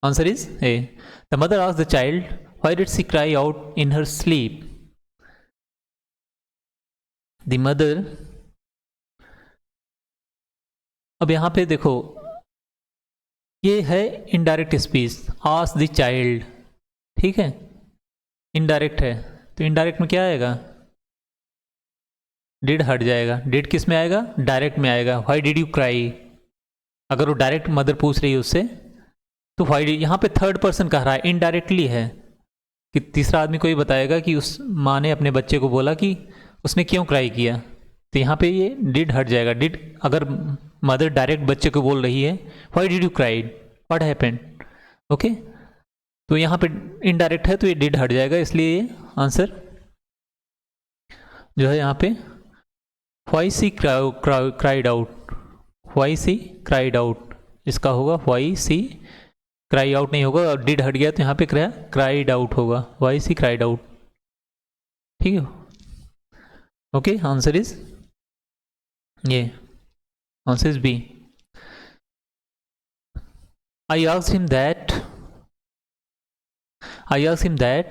answer is a. The mother asked the child why did she cry out in her sleep. The mother, अब यहाँ पे देखो ये है indirect speech, ask the child, ठीक है, इनडायरेक्ट है, तो इनडायरेक्ट में क्या आएगा, डिड हट जाएगा. डिड किस में आएगा, डायरेक्ट में आएगा. व्हाई डिड यू क्राई, अगर वो डायरेक्ट मदर पूछ रही है उससे तो व्हाई डिड, यहाँ पे थर्ड पर्सन कह रहा है, इनडायरेक्टली है कि तीसरा आदमी कोई बताएगा कि उस माँ ने अपने बच्चे को बोला कि उसने क्यों क्राई किया, तो यहाँ पे ये डिड हट जाएगा. डिड, अगर मदर डायरेक्ट बच्चे को बोल रही है why did you cried, what happened, okay, तो यहाँ पे इनडायरेक्ट है तो ये डिड हट जाएगा, इसलिए ये आंसर जो है यहाँ पे why she cried out, why she cried out, इसका होगा व्हाई सी क्राई आउट नहीं होगा, और डिड हट गया तो यहाँ पे क्राइड आउट होगा, व्हाई सी क्राइड आउट. ठीक है, ओके, आंसर इज ये, answer is b. I asked him that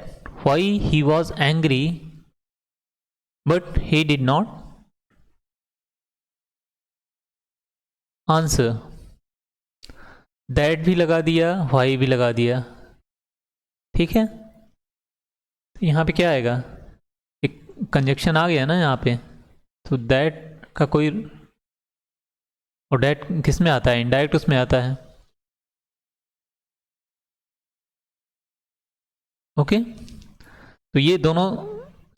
why he was angry, but he did not answer. That भी लगा दिया, why भी लगा दिया, ठीक है. यहाँ पे क्या आएगा, एक कंजक्शन आ गया ना यहाँ पे, तो that का कोई, और that किस में आता है, इनडायरेक्ट उसमें आता है. ओके, तो ये दोनों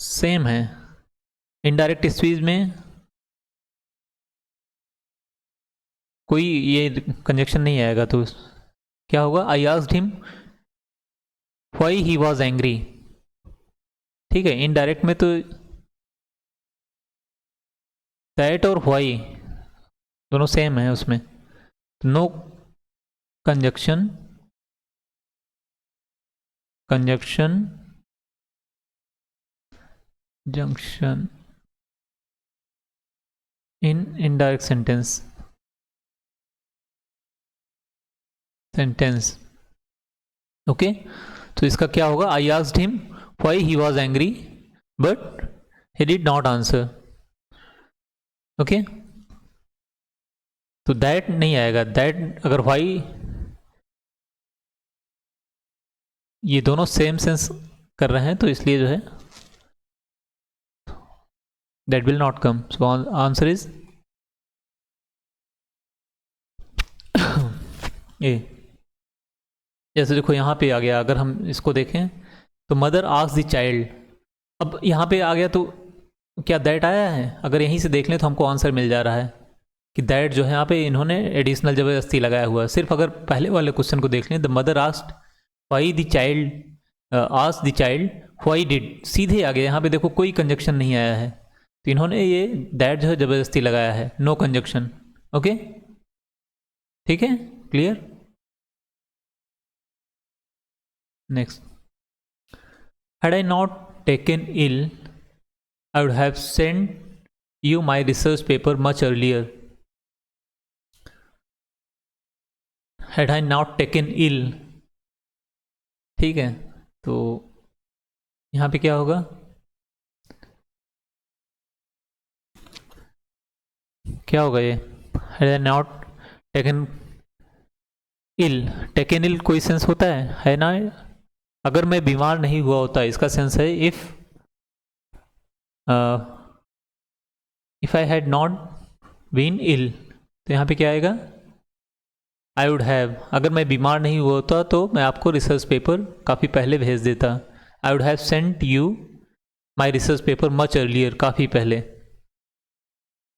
सेम है. इनडायरेक्ट स्पीच में कोई ये कंजक्शन नहीं आएगा, तो क्या होगा, I asked him why he was angry, ठीक है. इनडायरेक्ट में तो दैट और व्हाई दोनों सेम है उसमें, no conjunction junction in indirect sentence. Okay, तो इसका क्या होगा, I asked him why he was angry but he did not answer. Okay, तो दैट नहीं आएगा, दैट अगर व्हाई, ये दोनों सेम सेंस कर रहे हैं तो इसलिए जो है that will not come. So answer is a. जैसे देखो यहाँ पे आ गया, अगर हम इसको देखें तो मदर आस्क्ड द चाइल्ड, अब यहाँ पे आ गया तो क्या दैट आया है, अगर यहीं से देख लें तो हमको आंसर मिल जा रहा है कि दैट जो है यहाँ पे इन्होंने एडिशनल ज़बरदस्ती लगाया हुआ है. सिर्फ अगर पहले वाले क्वेश्चन को देख लें, the mother asked why the child asked the child why did, सीधे आ गया. यहाँ पे देखो कोई कंजक्शन नहीं आया है, तो इन्होंने ये दैट जो है ज़बरदस्ती लगाया है, नो कंजक्शन. ओके, ठीक है, clear. Next, had I not taken ill, I would have sent you my research paper much earlier. Had I not taken ill, ठीक है, तो यहाँ पे क्या होगा, क्या होगा ये, had I not taken ill, taken ill कोई सेंस होता है ना, अगर मैं बीमार नहीं हुआ होता, इसका सेंस है if I had not been ill, तो यहाँ पे क्या आएगा, आई वुड हैव, अगर मैं बीमार नहीं हुआ होता तो मैं आपको रिसर्च पेपर काफ़ी पहले भेज देता. I would have sent you my research paper much earlier, काफ़ी पहले.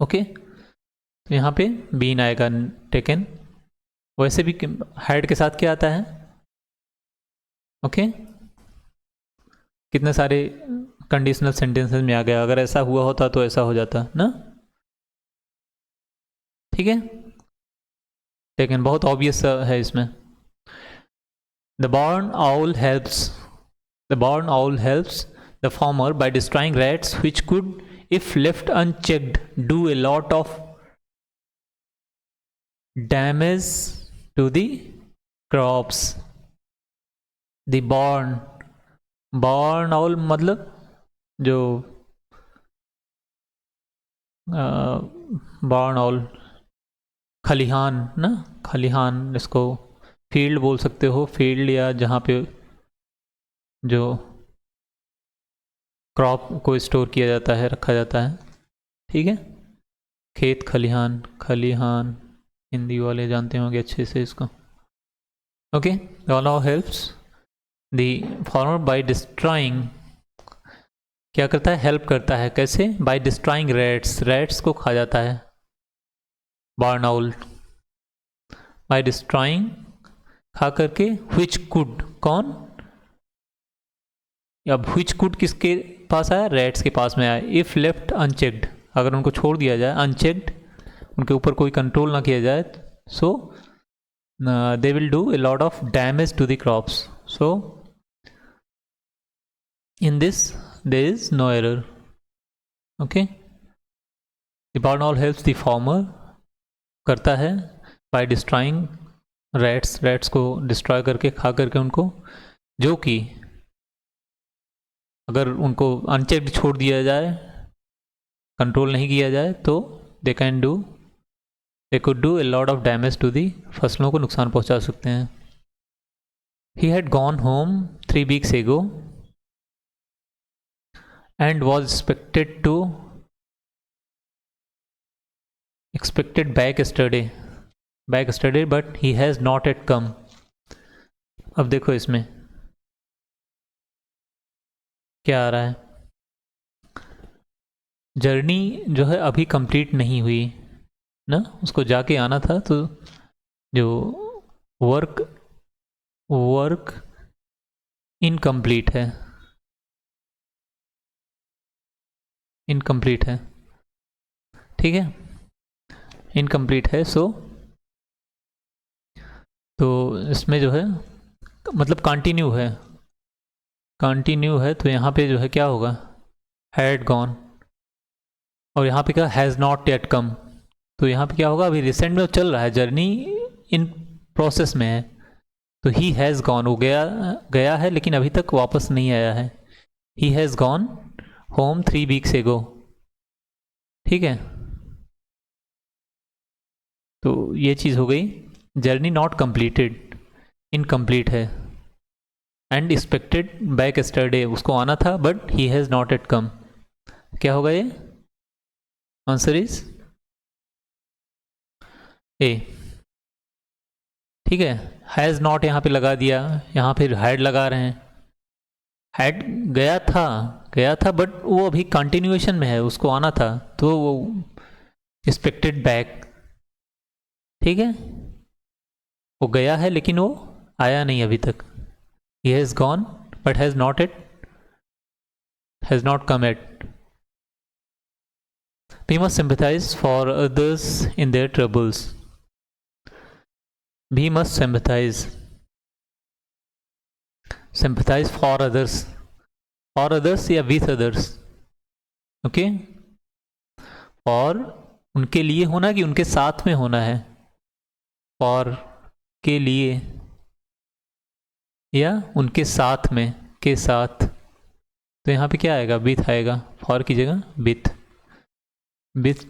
ओके, तो यहाँ पे बीन आएगा, टेकन. वैसे भी हैड के साथ क्या आता है, ओके, कितने सारे कंडीशनल सेंटेंसेस में आ गया, अगर ऐसा हुआ होता तो ऐसा हो जाता ना, ठीक है. टेकन बहुत ऑब्वियस है इसमें. The barn owl helps the farmer by destroying rats, which could, if left unchecked, do a lot of damage to the crops. The barn owl मतलब जो barn owl खलिहान ना, खलिहान, इसको फील्ड बोल सकते हो, फील्ड या जहाँ पे जो क्रॉप को स्टोर किया जाता है, रखा जाता है, ठीक है। खेत खलिहान, खलिहान हिंदी वाले जानते होंगे अच्छे से इसको। Okay, all helps the farmer by destroying, क्या करता है, हेल्प करता है, कैसे, बाय डिस्ट्रॉइंग रैट्स, रैट्स को खा जाता है बार्न आउल, बाय डिस्ट्रॉइंग खा करके, व्हिच कुड, कौन, अब व्हिच कुड किसके पास आया, रैट्स के पास में आया, इफ़ लेफ्ट अनचेक्ड, अगर उनको छोड़ दिया जाए, अनचेक्ड, उनके ऊपर कोई कंट्रोल ना किया जाए, so they will do a lot of damage to the crops, so in this there is no error. Okay, the barn owl helps the farmer, करता है बाय डिस्ट्रॉइंग रैट्स, रैट्स को destroy करके, खा करके उनको, जो कि अगर उनको अनचेक्ड छोड़ दिया जाए, कंट्रोल नहीं किया जाए, तो they could do a lot of damage to the, फसलों को नुकसान पहुंचा सकते हैं। He had gone home 3 weeks ago and was expected back yesterday but he has not yet come। अब देखो इसमें क्या आ रहा है, जर्नी जो है अभी कंप्लीट नहीं हुई ना, उसको जाके आना था, तो जो वर्क इनकम्प्लीट है, ठीक है, इनकम्प्लीट है। सो तो इसमें जो है मतलब कंटिन्यू है, तो यहाँ पे जो है क्या होगा, हैड गॉन, और यहाँ पे क्या, हैज़ नॉट येट कम, तो यहाँ पे क्या होगा, अभी रिसेंट में चल रहा है, जर्नी इन प्रोसेस में है, तो ही हैज़ गॉन, वो गया है लेकिन अभी तक वापस नहीं आया है, he has gone home 3 weeks ago, ठीक है। तो ये चीज़ हो गई, जर्नी नॉट कंप्लीटेड, इनकम्प्लीट है, एंड एक्सपेक्टेड बैक यस्टरडे, उसको आना था but he has not yet come, क्या होगा ये, आंसर इज ए, ठीक है। हैज़ नॉट यहाँ पे लगा दिया, यहाँ फिर हैड लगा रहे हैं, हैड गया था बट वो अभी कंटिन्यूएशन में है, उसको आना था, तो वो एक्सपेक्टेड बैक, ठीक है, वो गया है लेकिन वो आया नहीं अभी तक, he has gone but has not come yet। We must sympathize for others in their troubles, we must sympathize for others या with others, ओके, और उनके लिए होना कि उनके साथ में होना है, और के लिए या उनके साथ में, के साथ, तो यहाँ पे क्या आएगा, विथ आएगा, फॉर की जगह with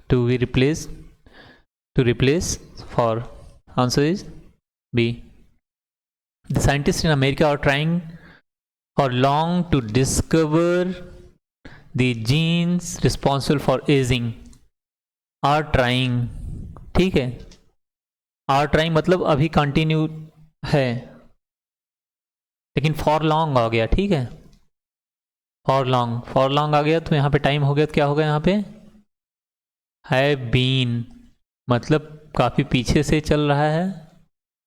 to replace for, answer is b. The scientist in America are trying for long to discover the genes responsible for ageing, are trying, ठीक है, आर ट्राइंग मतलब अभी कंटिन्यू है, लेकिन फॉर लॉन्ग आ गया, ठीक है, फॉर लॉन्ग आ गया, तो यहाँ पे टाइम हो गया, तो क्या होगा, यहाँ पे हैव बीन मतलब काफ़ी पीछे से चल रहा है,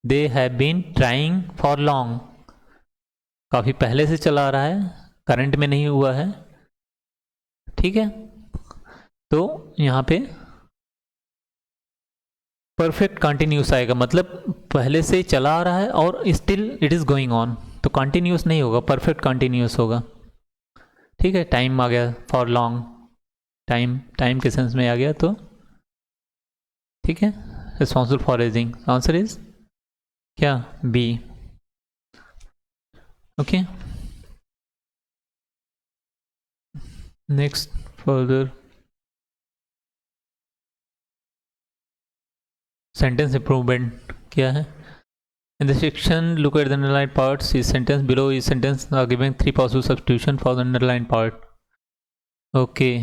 they have been trying for long, काफ़ी पहले से चला आ रहा है, करंट में नहीं हुआ है, ठीक है। तो यहाँ पे परफेक्ट कंटिन्यूस आएगा, मतलब पहले से चला आ रहा है और still it is going on, तो कंटिन्यूस नहीं होगा, परफेक्ट कंटिन्यूस होगा। ठीक है, टाइम आ गया फॉर लॉन्ग, टाइम के सेंस में आ गया तो ठीक है, responsible for ageing, answer is क्या, B. Okay, next further sentence improvement क्या है? In the section, look at the underlined parts. Each sentence below each sentence are given 3 possible substitution for the underlined part. Okay,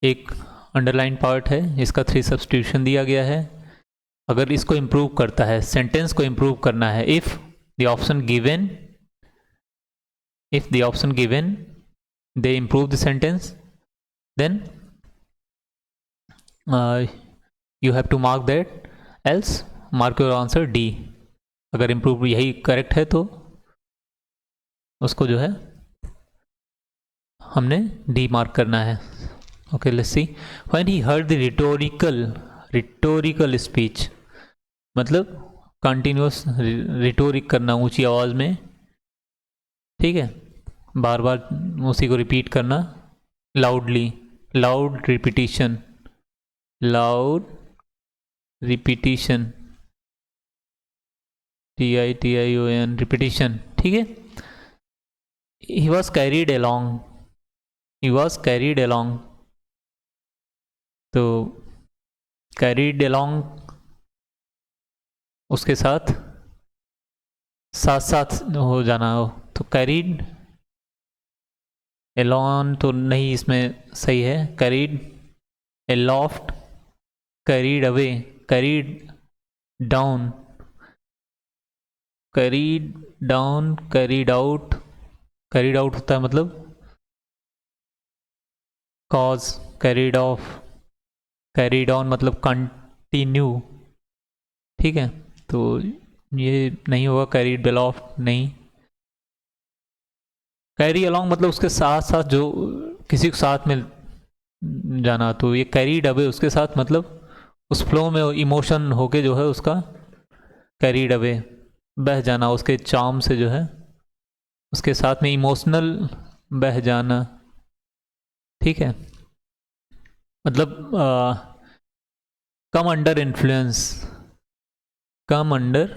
एक underline part है, इसका 3 substitution दिया गया है। अगर इसको इम्प्रूव करता है, सेंटेंस को इम्प्रूव करना है, if the option given they improve the sentence, then you have to mark that, else mark your answer D. अगर इम्प्रूव यही करेक्ट है तो उसको जो है हमने डी मार्क करना है। Okay, let's see. When he heard the rhetorical speech, मतलब कंटिन्यूस रिटोरिक करना, ऊंची आवाज़ में, ठीक है, बार बार उसी को रिपीट करना, loudly, loud repetition, TITION, repetition, ठीक है। ही वॉज कैरीड along, तो कैरीड along उसके साथ हो जाना हो, तो कैरीड along तो नहीं, इसमें सही है, carried aloft, carried away, carried down, carried down, carried out होता है मतलब cause, carried of, carried on मतलब कंटिन्यू, ठीक है, तो ये नहीं होगा, कैरीड aloft नहीं, कैरी अलॉन्ग मतलब उसके साथ साथ, जो किसी को साथ में जाना, तो ये कैरीड अवे उसके साथ, मतलब उस फ्लो में इमोशन होके जो है उसका कैरीड अवे, बह जाना, उसके चार्म से जो है उसके साथ में इमोशनल बह जाना, ठीक है, मतलब come under influence, come under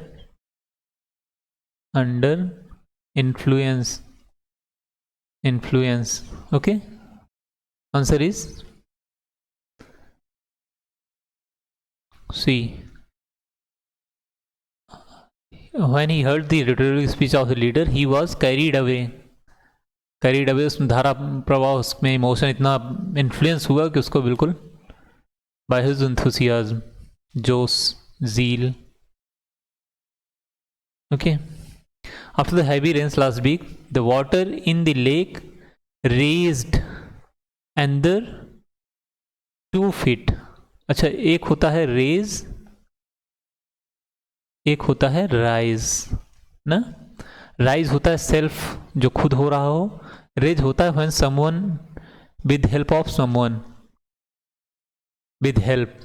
influence, okay, answer is c. When he heard the rhetorical speech of the leader, he was carried away, उसमें धारा प्रवाह, उसमें इमोशन इतना इन्फ्लुएंस हुआ कि उसको बिल्कुल by his enthusiasm, जोश, zeal. Okay. After the heavy rains last week, the water in the lake raised under 2 feet. अच्छा, एक होता है रेज, एक होता है राइज ना। राइज होता है सेल्फ, जो खुद हो रहा हो, रेज होता है when someone with help of someone, with help,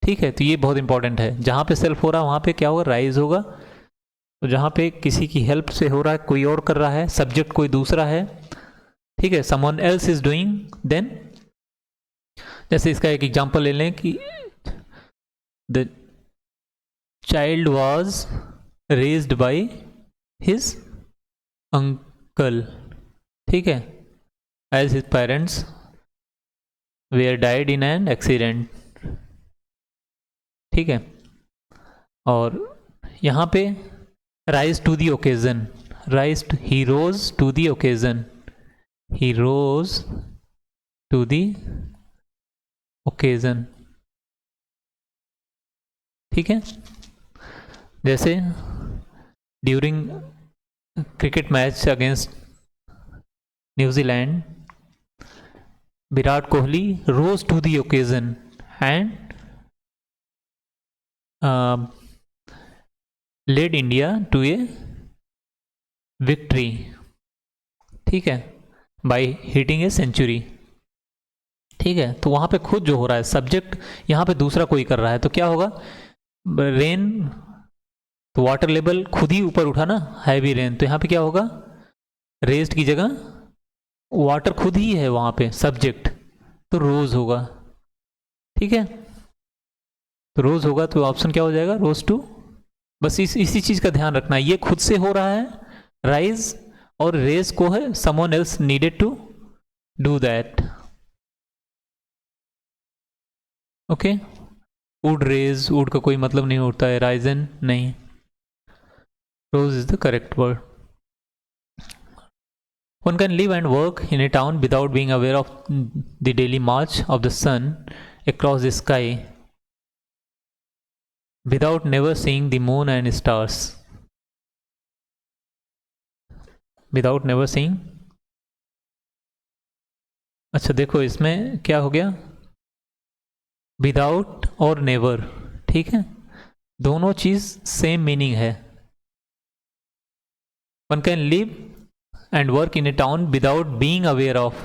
ठीक है, तो ये बहुत इंपॉर्टेंट है, जहाँ पे सेल्फ हो रहा है वहाँ पे क्या होगा, राइज होगा, तो जहाँ पे किसी की हेल्प से हो रहा है, कोई और कर रहा है, सब्जेक्ट कोई दूसरा है, ठीक है, someone else is doing, then जैसे इसका एक एग्जांपल ले लें कि the child was raised by his uncle, ठीक है, as his parents were died in an accident, ठीक है, और यहाँ पे rise to the occasion, he rose to the occasion, he rose to the occasion, ठीक है, जैसे during cricket match against New Zealand, Virat Kohli rose to the occasion and led India to A victory, ठीक है, बाय हिटिंग ए century, ठीक है, तो वहाँ पे खुद जो हो रहा है सब्जेक्ट, यहाँ पे दूसरा कोई कर रहा है, तो क्या होगा, रेन, तो वाटर लेवल खुद ही ऊपर उठा ना, हैवी रेन, तो यहाँ पे क्या होगा, रेज्ड की जगह वाटर खुद ही है वहाँ पे सब्जेक्ट, तो रोज होगा। ठीक है, तो रोज होगा, तो ऑप्शन क्या हो जाएगा, रोज टू। बस इसी चीज का ध्यान रखना है, ये खुद से हो रहा है राइज, और रेज को है someone else needed to do that. Okay, would raise, would का कोई मतलब नहीं होता है, राइजन नहीं, rose is the correct word. One can live and work in a town without being aware of the daily march of the sun across the sky, without never seeing the moon and stars. Without never seeing, अच्छा देखो इसमें क्या हो गया, without और never, ठीक है, दोनों चीज सेम मीनिंग है। One can live and work in A town without being aware of,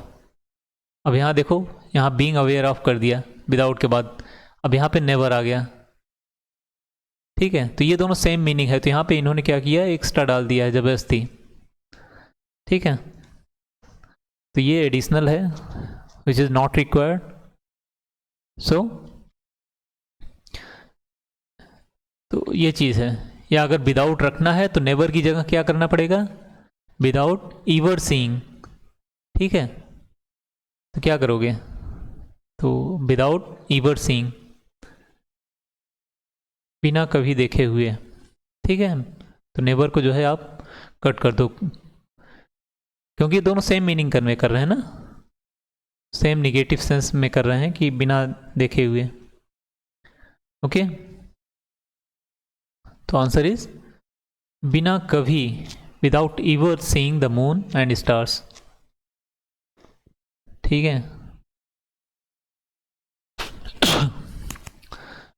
अब यहाँ देखो, यहाँ बीइंग अवेयर ऑफ कर दिया विदाउट के बाद, अब यहाँ पे नेवर आ गया। ठीक है, तो ये दोनों सेम मीनिंग है, तो यहाँ पे इन्होंने क्या किया, एक्स्ट्रा डाल दिया है जबरदस्ती। ठीक है, तो ये एडिशनल है विच इज नॉट रिक्वायर्ड। सो तो ये चीज़ है, या अगर विदाउट रखना है तो नेवर की जगह क्या करना पड़ेगा, विदाउट ईवर सीइंग। ठीक है, तो क्या करोगे, तो विदाउट ईवर सीइंग, बिना कभी देखे हुए। ठीक है, तो नेवर को जो है आप कट कर दो, क्योंकि दोनों सेम मीनिंग कन्वे कर रहे हैं ना, सेम निगेटिव सेंस में कर रहे हैं कि बिना देखे हुए। ओके, तो आंसर इज बिना कभी, without ईवर seeing the moon and stars. ठीक है,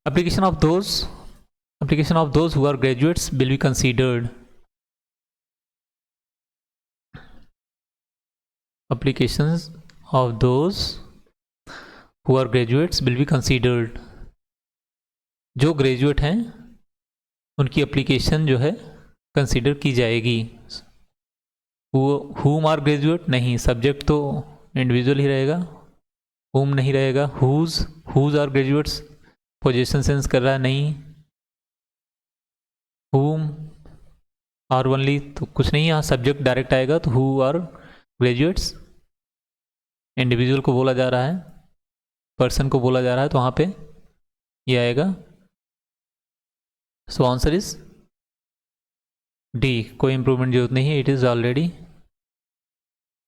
application of those who are graduates will be considered, applications of those who are graduates will be considered, जो ग्रेजुएट हैं उनकी एप्लीकेशन जो है कंसीडर की जाएगी। whom आर ग्रेजुएट नहीं, सब्जेक्ट तो इंडिविजुअल ही रहेगा, whom नहीं रहेगा, whose are graduates position sense कर रहा है नहीं, whom आर ओनली तो कुछ नहीं, यहाँ सब्जेक्ट डायरेक्ट आएगा, तो who आर ग्रेजुएट्स इंडिविजुअल को बोला जा रहा है, पर्सन को बोला जा रहा है, तो वहाँ पे ये आएगा। सो आंसर इज डी, कोई इंप्रूवमेंट जरूरत नहीं है, it is already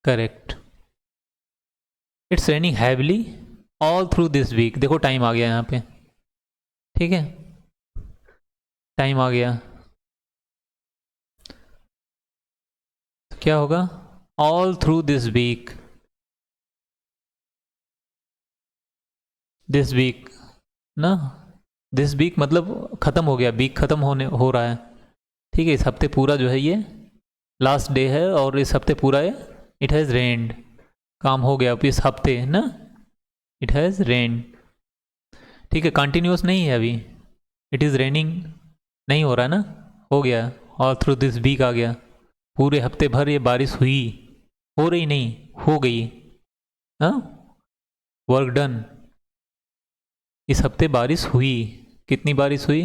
correct. It's raining heavily all through this week, देखो टाइम आ गया यहाँ पे। ठीक है, टाइम आ गया, तो क्या होगा, all through this week, this week ना, दिस वीक मतलब खत्म हो गया, वीक खत्म हो रहा है। ठीक है, इस हफ्ते पूरा जो है ये लास्ट डे है, और इस हफ्ते पूरा है इट हैज़ रेन्ड, काम हो गया अब इस हफ्ते ना, इट हैज़ रेन्ड। ठीक है, कंटिन्यूस नहीं है अभी, इट इज़ रेनिंग नहीं हो रहा है ना, हो गया, और थ्रू दिस वीक आ गया, पूरे हफ्ते भर ये बारिश हुई, हो रही नहीं, हो गई, हाँ, वर्क डन, इस हफ्ते बारिश हुई, कितनी बारिश हुई,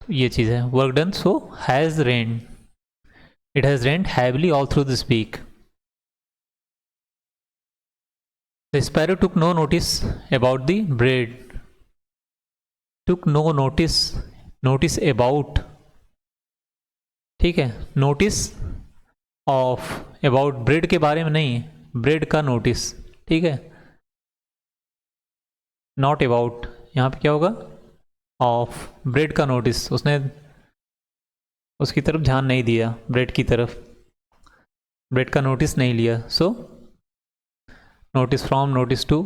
ये चीज़ है, work done, so has rained, it has rained heavily all through this week. The sparrow took no notice about the bread. Took no notice about, ठीक है, notice of, about bread के बारे में नहीं, bread का notice, ठीक है, not about, यहाँ पे क्या होगा, of, bread का notice, उसने उसकी तरफ ध्यान नहीं दिया, bread की तरफ, bread का notice नहीं लिया, so notice from, notice to,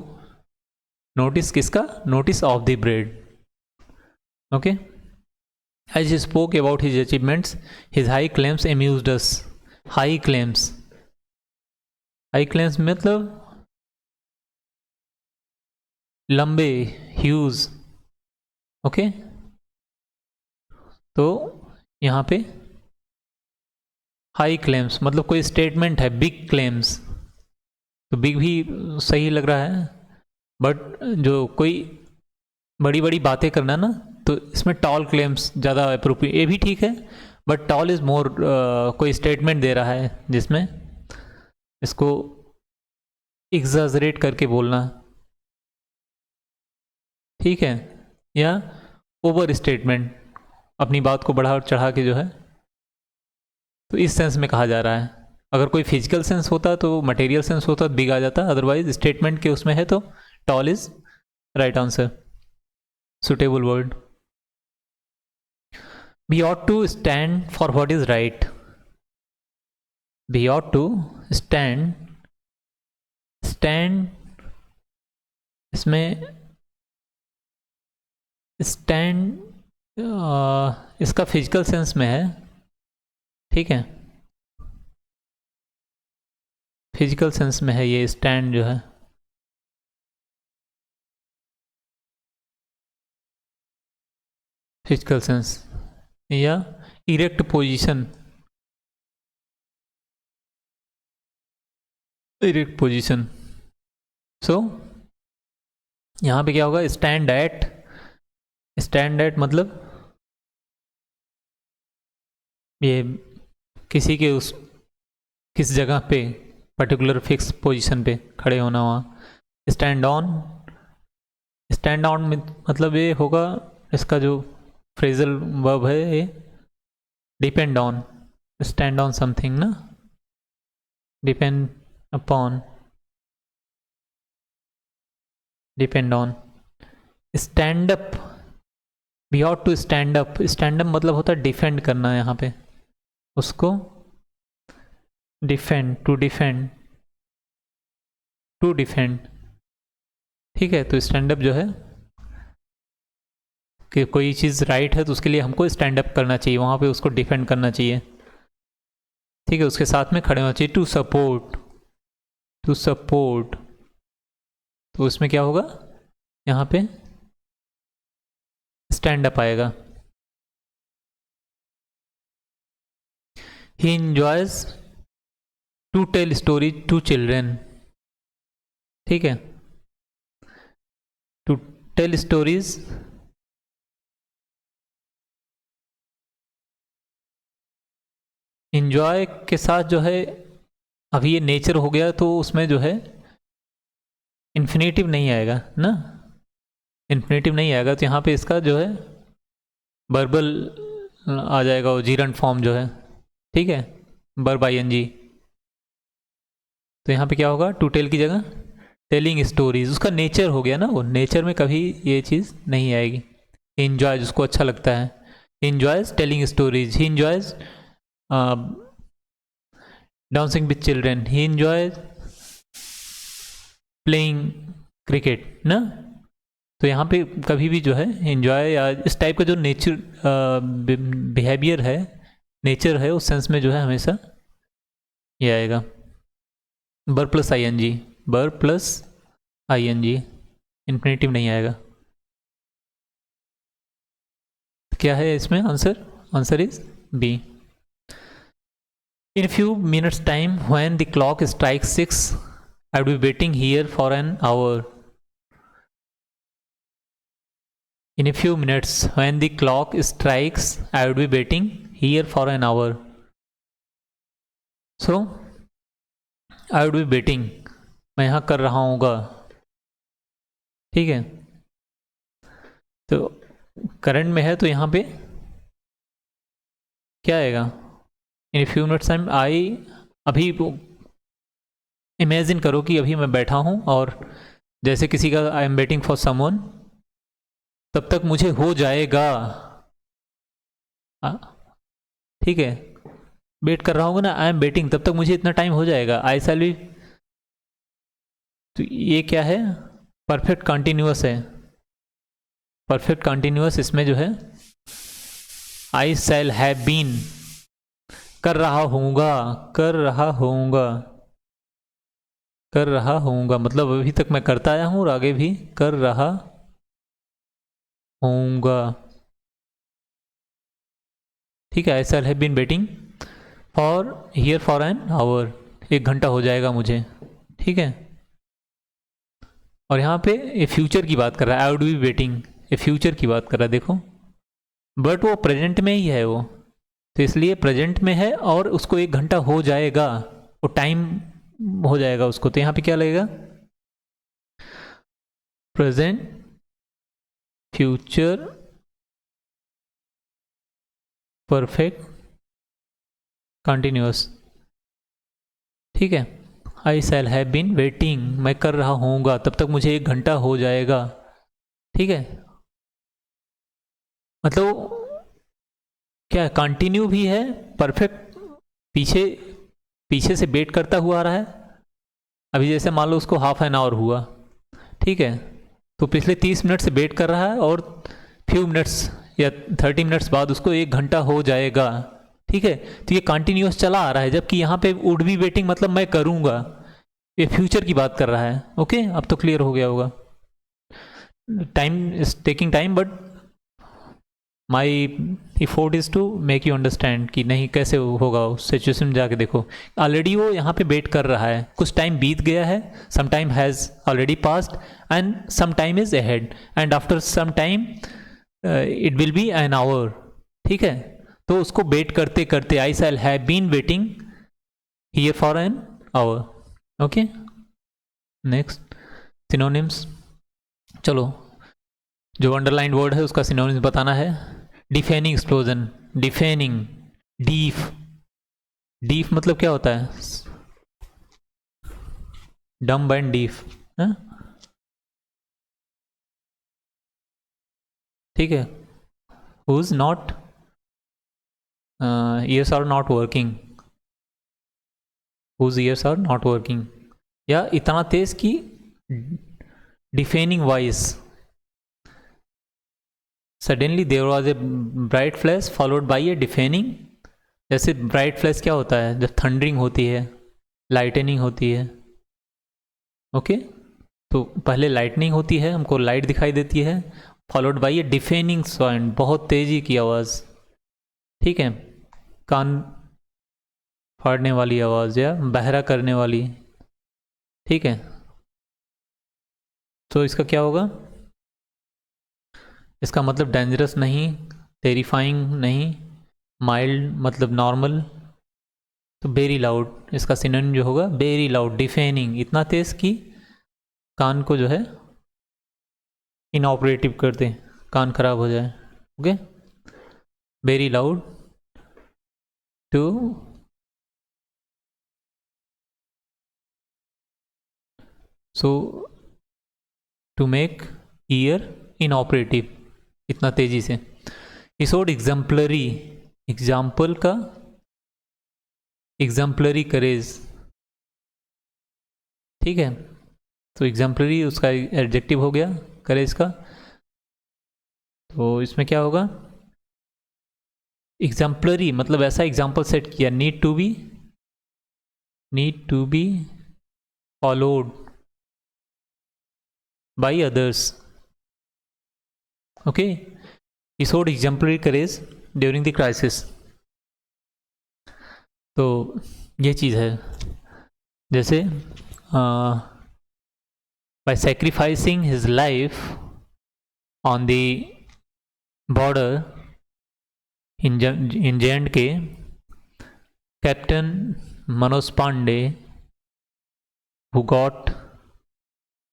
notice किसका, notice of the bread. Okay, as he spoke about his achievements his high claims amused us, high claims, high claims मतलब लंबे, ह्यूज। ओके, तो यहाँ पे हाई क्लेम्स मतलब कोई स्टेटमेंट है, big claims, तो बिग भी सही लग रहा है, बट जो कोई बड़ी बड़ी बातें करना ना, तो इसमें टॉल क्लेम्स ज़्यादा अप्रोप्रिएट, ये भी ठीक है, बट टॉल इज़ मोर, कोई स्टेटमेंट दे रहा है जिसमें इसको एग्जाजरेट करके बोलना, ठीक है, या ओवर स्टेटमेंट, अपनी बात को बढ़ा और चढ़ा के जो है, तो इस सेंस में कहा जा रहा है। अगर कोई फिजिकल सेंस होता तो, मटेरियल सेंस होता तो बिग आ जाता, अदरवाइज स्टेटमेंट के उसमें है तो tall is right answer, suitable word. We ought to stand for what is right. We ought to stand इसमें स्टैंड इसका फिजिकल सेंस में है, ठीक है, फिजिकल सेंस में है ये स्टैंड जो है, फिजिकल सेंस, या इरेक्ट पोजीशन, इरेक्ट पोजीशन। सो यहाँ पे क्या होगा, स्टैंड एट, स्टैंड एट मतलब ये किसी के उस किस जगह पे पर्टिकुलर फिक्स पोजीशन पे खड़े होना, वहाँ स्टैंड ऑन, स्टैंड ऑन मतलब ये होगा, इसका जो फ्रेजल वर्ब है ये depend on, stand on something ना, depend upon, depend on. Stand up, we ought to stand up, stand up मतलब होता है डिफेंड करना, यहाँ पे उसको defend, to defend, to defend, ठीक है। तो स्टैंड अप जो है कि कोई चीज़ राइट है तो उसके लिए हमको स्टैंड अप करना चाहिए, वहाँ पे उसको डिफेंड करना चाहिए, ठीक है, उसके साथ में खड़े होना चाहिए। टू सपोर्ट, टू सपोर्ट, तो उसमें क्या होगा, यहाँ पे स्टैंड अप आएगा। He enjoys to tell story to children, ठीक है, टू टेल स्टोरीज, इंजॉय के साथ जो है, अभी ये नेचर हो गया तो उसमें जो है इन्फिनेटिव नहीं आएगा ना, इन्फिनेटिव नहीं आएगा, तो यहाँ पे इसका जो है वर्बल आ जाएगा, वो जीरंट फॉर्म जो है, ठीक है, वर्ब आईएनजी। तो यहाँ पे क्या होगा, टू टेल की जगह टेलिंग स्टोरीज, उसका नेचर हो गया ना, वो नेचर में कभी ये चीज़ नहीं आएगी। इंजॉय जिसको अच्छा लगता है, enjoys telling stories, he enjoys dancing with children, he enjoys playing cricket ना। तो यहाँ पे कभी भी जो है इंजॉय या इस टाइप का जो नेचर बिहेवियर है, नेचर है, उस सेंस में जो है हमेशा ये आएगा, बर plus I N G, bare plus I N G, infinitive नहीं आएगा। क्या है इसमें answer, answer is b. In few minutes time when the clock strike 6 I will be waiting here for an hour. In a few minutes, when the clock strikes, I would be waiting here for an hour. So, I would be waiting. मैं यहाँ कर रहा हूँगा, ठीक है। तो current में है तो यहाँ पे क्या आएगा, इन फ्यू मिनट्स टाइम, आई, अभी इमेजिन करो कि अभी मैं बैठा हूँ और जैसे किसी का I am waiting for someone, तब तक मुझे हो जाएगा, ठीक है, वेट कर रहा हूँ ना, आई एम वेटिंग, तब तक मुझे इतना टाइम हो जाएगा, आई शैल बी। तो ये क्या है, परफेक्ट कंटिन्यूअस है, परफेक्ट कंटिन्यूअस, इसमें जो है आई शैल हैव बीन, कर रहा होऊंगा, कर रहा होऊंगा, कर रहा होऊंगा मतलब अभी तक मैं करता आया हूँ और आगे भी कर रहा होऊंगा। ठीक है, I shall have been waiting for here for an hour, 1 घंटा हो जाएगा मुझे। ठीक है, और यहाँ पे ये फ्यूचर की बात कर रहा है, आई वुड बी वेटिंग, ये फ्यूचर की बात कर रहा है देखो, बट वो प्रेजेंट में ही है वो, तो इसलिए प्रेजेंट में है और उसको 1 घंटा हो जाएगा, वो टाइम हो जाएगा उसको, तो यहाँ पे क्या लगेगा, प्रेजेंट फ्यूचर परफेक्ट कंटिन्यूअस। ठीक है, I shall have been waiting, मैं कर रहा होऊंगा, तब तक मुझे 1 घंटा हो जाएगा। ठीक है, मतलब क्या कंटिन्यू भी है, परफेक्ट पीछे पीछे से वेट करता हुआ आ रहा है। अभी जैसे मान लो उसको हाफ एन आवर हुआ, ठीक है, तो पिछले 30 मिनट से वेट कर रहा है और फ्यू मिनट्स या 30 मिनट्स बाद उसको 1 घंटा हो जाएगा। ठीक है, तो ये कंटिन्यूअस चला आ रहा है, जबकि यहाँ पे वुड बी वेटिंग मतलब मैं करूँगा, ये फ्यूचर की बात कर रहा है। ओके, अब तो क्लियर हो गया होगा। Time is taking time but my effort is to make you understand कि नहीं कैसे होगा, उस सिचुएशन में जाके देखो। ऑलरेडी वो यहाँ पे वेट कर रहा है, कुछ टाइम बीत गया है, some time has already passed and some time is ahead and after some time it will be an hour. ठीक है, तो उसको वेट करते करते I shall have been waiting here for an hour. Okay, next synonyms. चलो, जो underline word है उसका सिनोनिम्स बताना है। Deafening explosion, deafening, deaf, deaf मतलब क्या होता है, डम्ब एंड डीफ। ठीक है, whose not ears are not working, whose ears are not working, या इतना तेज कि deafening voice, suddenly there was a bright flash followed by a deafening. जैसे ब्राइट फ्लैश क्या होता है, जब थंडरिंग होती है, लाइटनिंग होती है। ओके, तो पहले लाइटनिंग होती है, हमको लाइट दिखाई देती है, फॉलोड बाई ए डिफेनिंग साउंड, बहुत तेजी की आवाज़। ठीक है, कान फाड़ने वाली आवाज़ या बहरा करने वाली। ठीक है, तो इसका क्या होगा, इसका मतलब डेंजरस नहीं, टेरिफाइंग नहीं, माइल्ड मतलब नॉर्मल, तो वेरी लाउड, इसका सिनोनिम जो होगा वेरी लाउड, डिफेनिंग, इतना तेज कि कान को जो है इनऑपरेटिव कर दे, कान खराब हो जाए। Okay, very loud to so to make ear inoperative, इतना तेजी से। इसोड एग्जाम्पलरी, एग्जाम्पल का एग्जाम्पलरी करेज। ठीक है, तो एग्जाम्पलरी उसका एडजेक्टिव हो गया करेज का, तो इसमें क्या होगा, एग्जाम्पलरी मतलब ऐसा एग्जाम्पल सेट किया, need to be followed by others. Okay, he showed exemplary courage during the crisis। तो ये चीज़ है, जैसे by sacrificing his life on the border in J&K, Captain Manoj Pandey, who got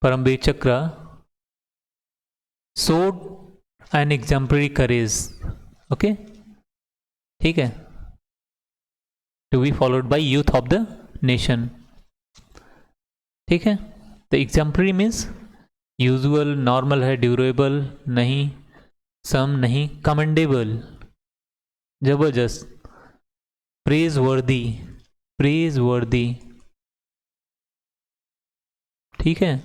Paramveer Chakra, showed an exemplary courage. Okay, ठीक है, to be followed by youth of the nation. ठीक है, तो एग्जाम्पलरी मीन्स यूजुअल, नॉर्मल है, durable नहीं, सम नहीं, commendable, जबरदस्त, प्रेज वर्दी, प्रेज वर्दी। ठीक है,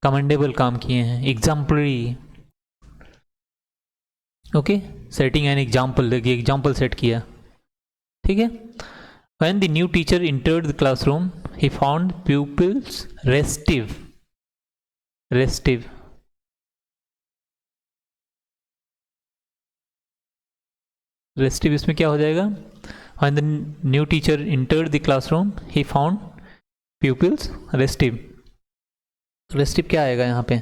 कमेंडेबल काम किए हैं, exemplary. Okay, setting an example, देखिए एग्जाम्पल सेट किया। ठीक है, when the new teacher entered the classroom he found pupils restive, restive restive इसमें क्या हो जाएगा? When the new teacher entered the classroom he found pupils restive. Restive क्या आएगा यहाँ पे?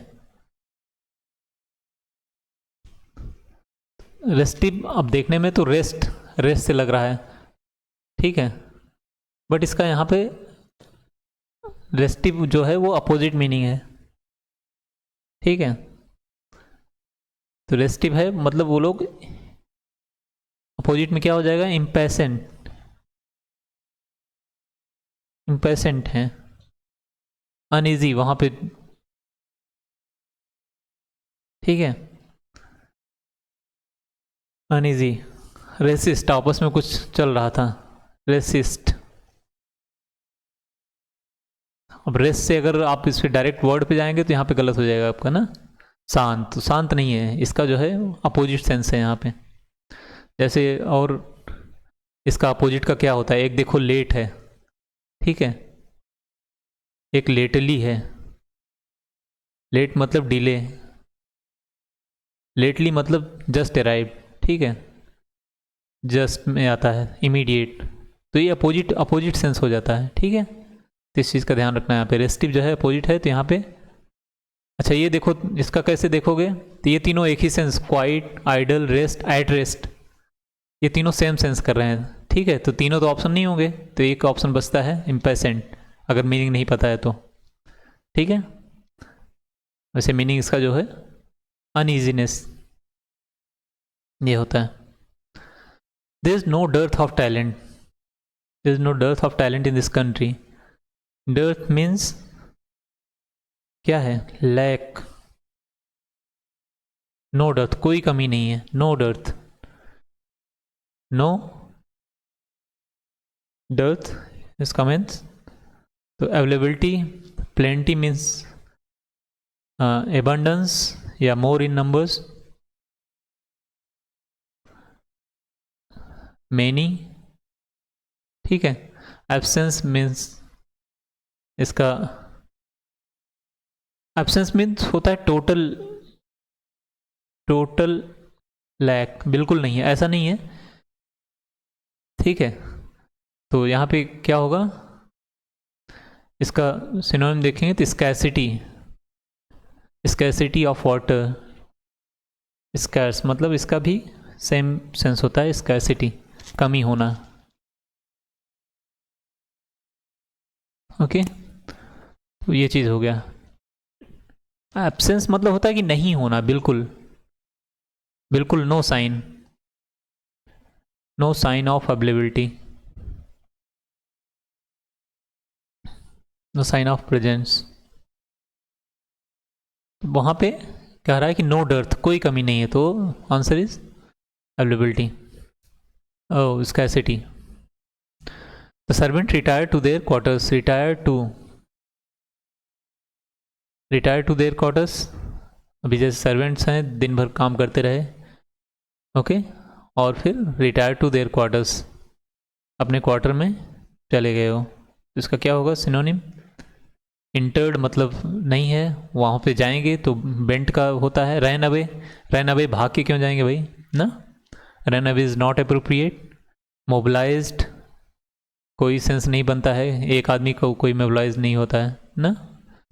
रेस्टिव अब देखने में तो रेस्ट रेस्ट से लग रहा है, ठीक है, बट इसका यहाँ पे रेस्टिव जो है वो अपोजिट मीनिंग है, ठीक है। तो रेस्टिव है मतलब वो लोग, अपोजिट में क्या हो जाएगा? इम्पैसेंट, इम्पैसेंट है, अनईजी वहां पे, ठीक है, अनईजी। रेसिस्ट, आपस में कुछ चल रहा था, रेसिस्ट। अब रेस्ट से अगर आप इस पे डायरेक्ट वर्ड पे जाएंगे तो यहाँ पे गलत हो जाएगा आपका ना, शांत। तो शांत नहीं है, इसका जो है अपोजिट सेंस है यहाँ पे। जैसे और इसका अपोजिट का क्या होता है? एक देखो लेट है, ठीक है, एक लेटली है। लेट मतलब डिले, लेटली मतलब जस्ट अराइव, ठीक है, जस्ट में आता है इमीडिएट। तो ये अपोजिट अपोजिट सेंस हो जाता है, ठीक है। तो इस चीज़ का ध्यान रखना है यहाँ पे। रेस्टिव जो है अपोजिट है, तो यहाँ पे अच्छा ये देखो, इसका कैसे देखोगे? तो ये तीनों एक ही sense, quiet, idle, rest, at rest, ये तीनों सेम सेंस कर रहे हैं, ठीक है। तो तीनों तो ऑप्शन नहीं होंगे, तो एक ऑप्शन बचता है इम्पेसेंट, अगर मीनिंग नहीं पता है तो, ठीक है। वैसे मीनिंग इसका जो है अनईजीनेस, ये होता है। There is no dearth of talent, there is no dearth of talent in this country. Dearth means क्या है? लैक। नो डर्थ, कोई कमी नहीं है, नो डर्थ, नो डर्थ इसका मीन्स। तो अवेलेबिलिटी, प्लेंटी मीन्स एबंडेंस या मोर इन नंबर्स, मेनी, ठीक है। एब्सेंस मीन्स, इसका एब्सेंस मीन्स होता है टोटल, टोटल लैक, बिल्कुल नहीं है, ऐसा नहीं है, ठीक है। तो यहाँ पे क्या होगा? इसका सिनोनिम देखेंगे तो scarcity, scarcity of water, scarce मतलब इसका भी सेम सेंस होता है, स्कैसिटी, कमी होना, ओके। तो ये चीज़ हो गया। एब्सेंस मतलब होता है कि नहीं होना, बिल्कुल, बिल्कुल no sign, no sign of availability, no sign of presence. वहाँ पे कह रहा है कि नो डर्थ, कोई कमी नहीं है, तो answer is availability, or scarcity. The servant retire to their quarters, retire to their quarters. अभी जैसे सर्वेंट्स हैं, दिन भर काम करते रहे, ओके, और फिर रिटायर टू देयर क्वार्टर्स, अपने क्वार्टर में चले गए हो। तो इसका क्या होगा सिनोनिम? इंटर्ड मतलब नहीं है, वहाँ पे जाएंगे तो बेंट का होता है। रैन अवे, रैन अवे भाग के क्यों जाएंगे भाई ना, ran away is not appropriate. Mobilised, कोई सेंस नहीं बनता है, एक आदमी को कोई मोबिलाइज नहीं होता है ना।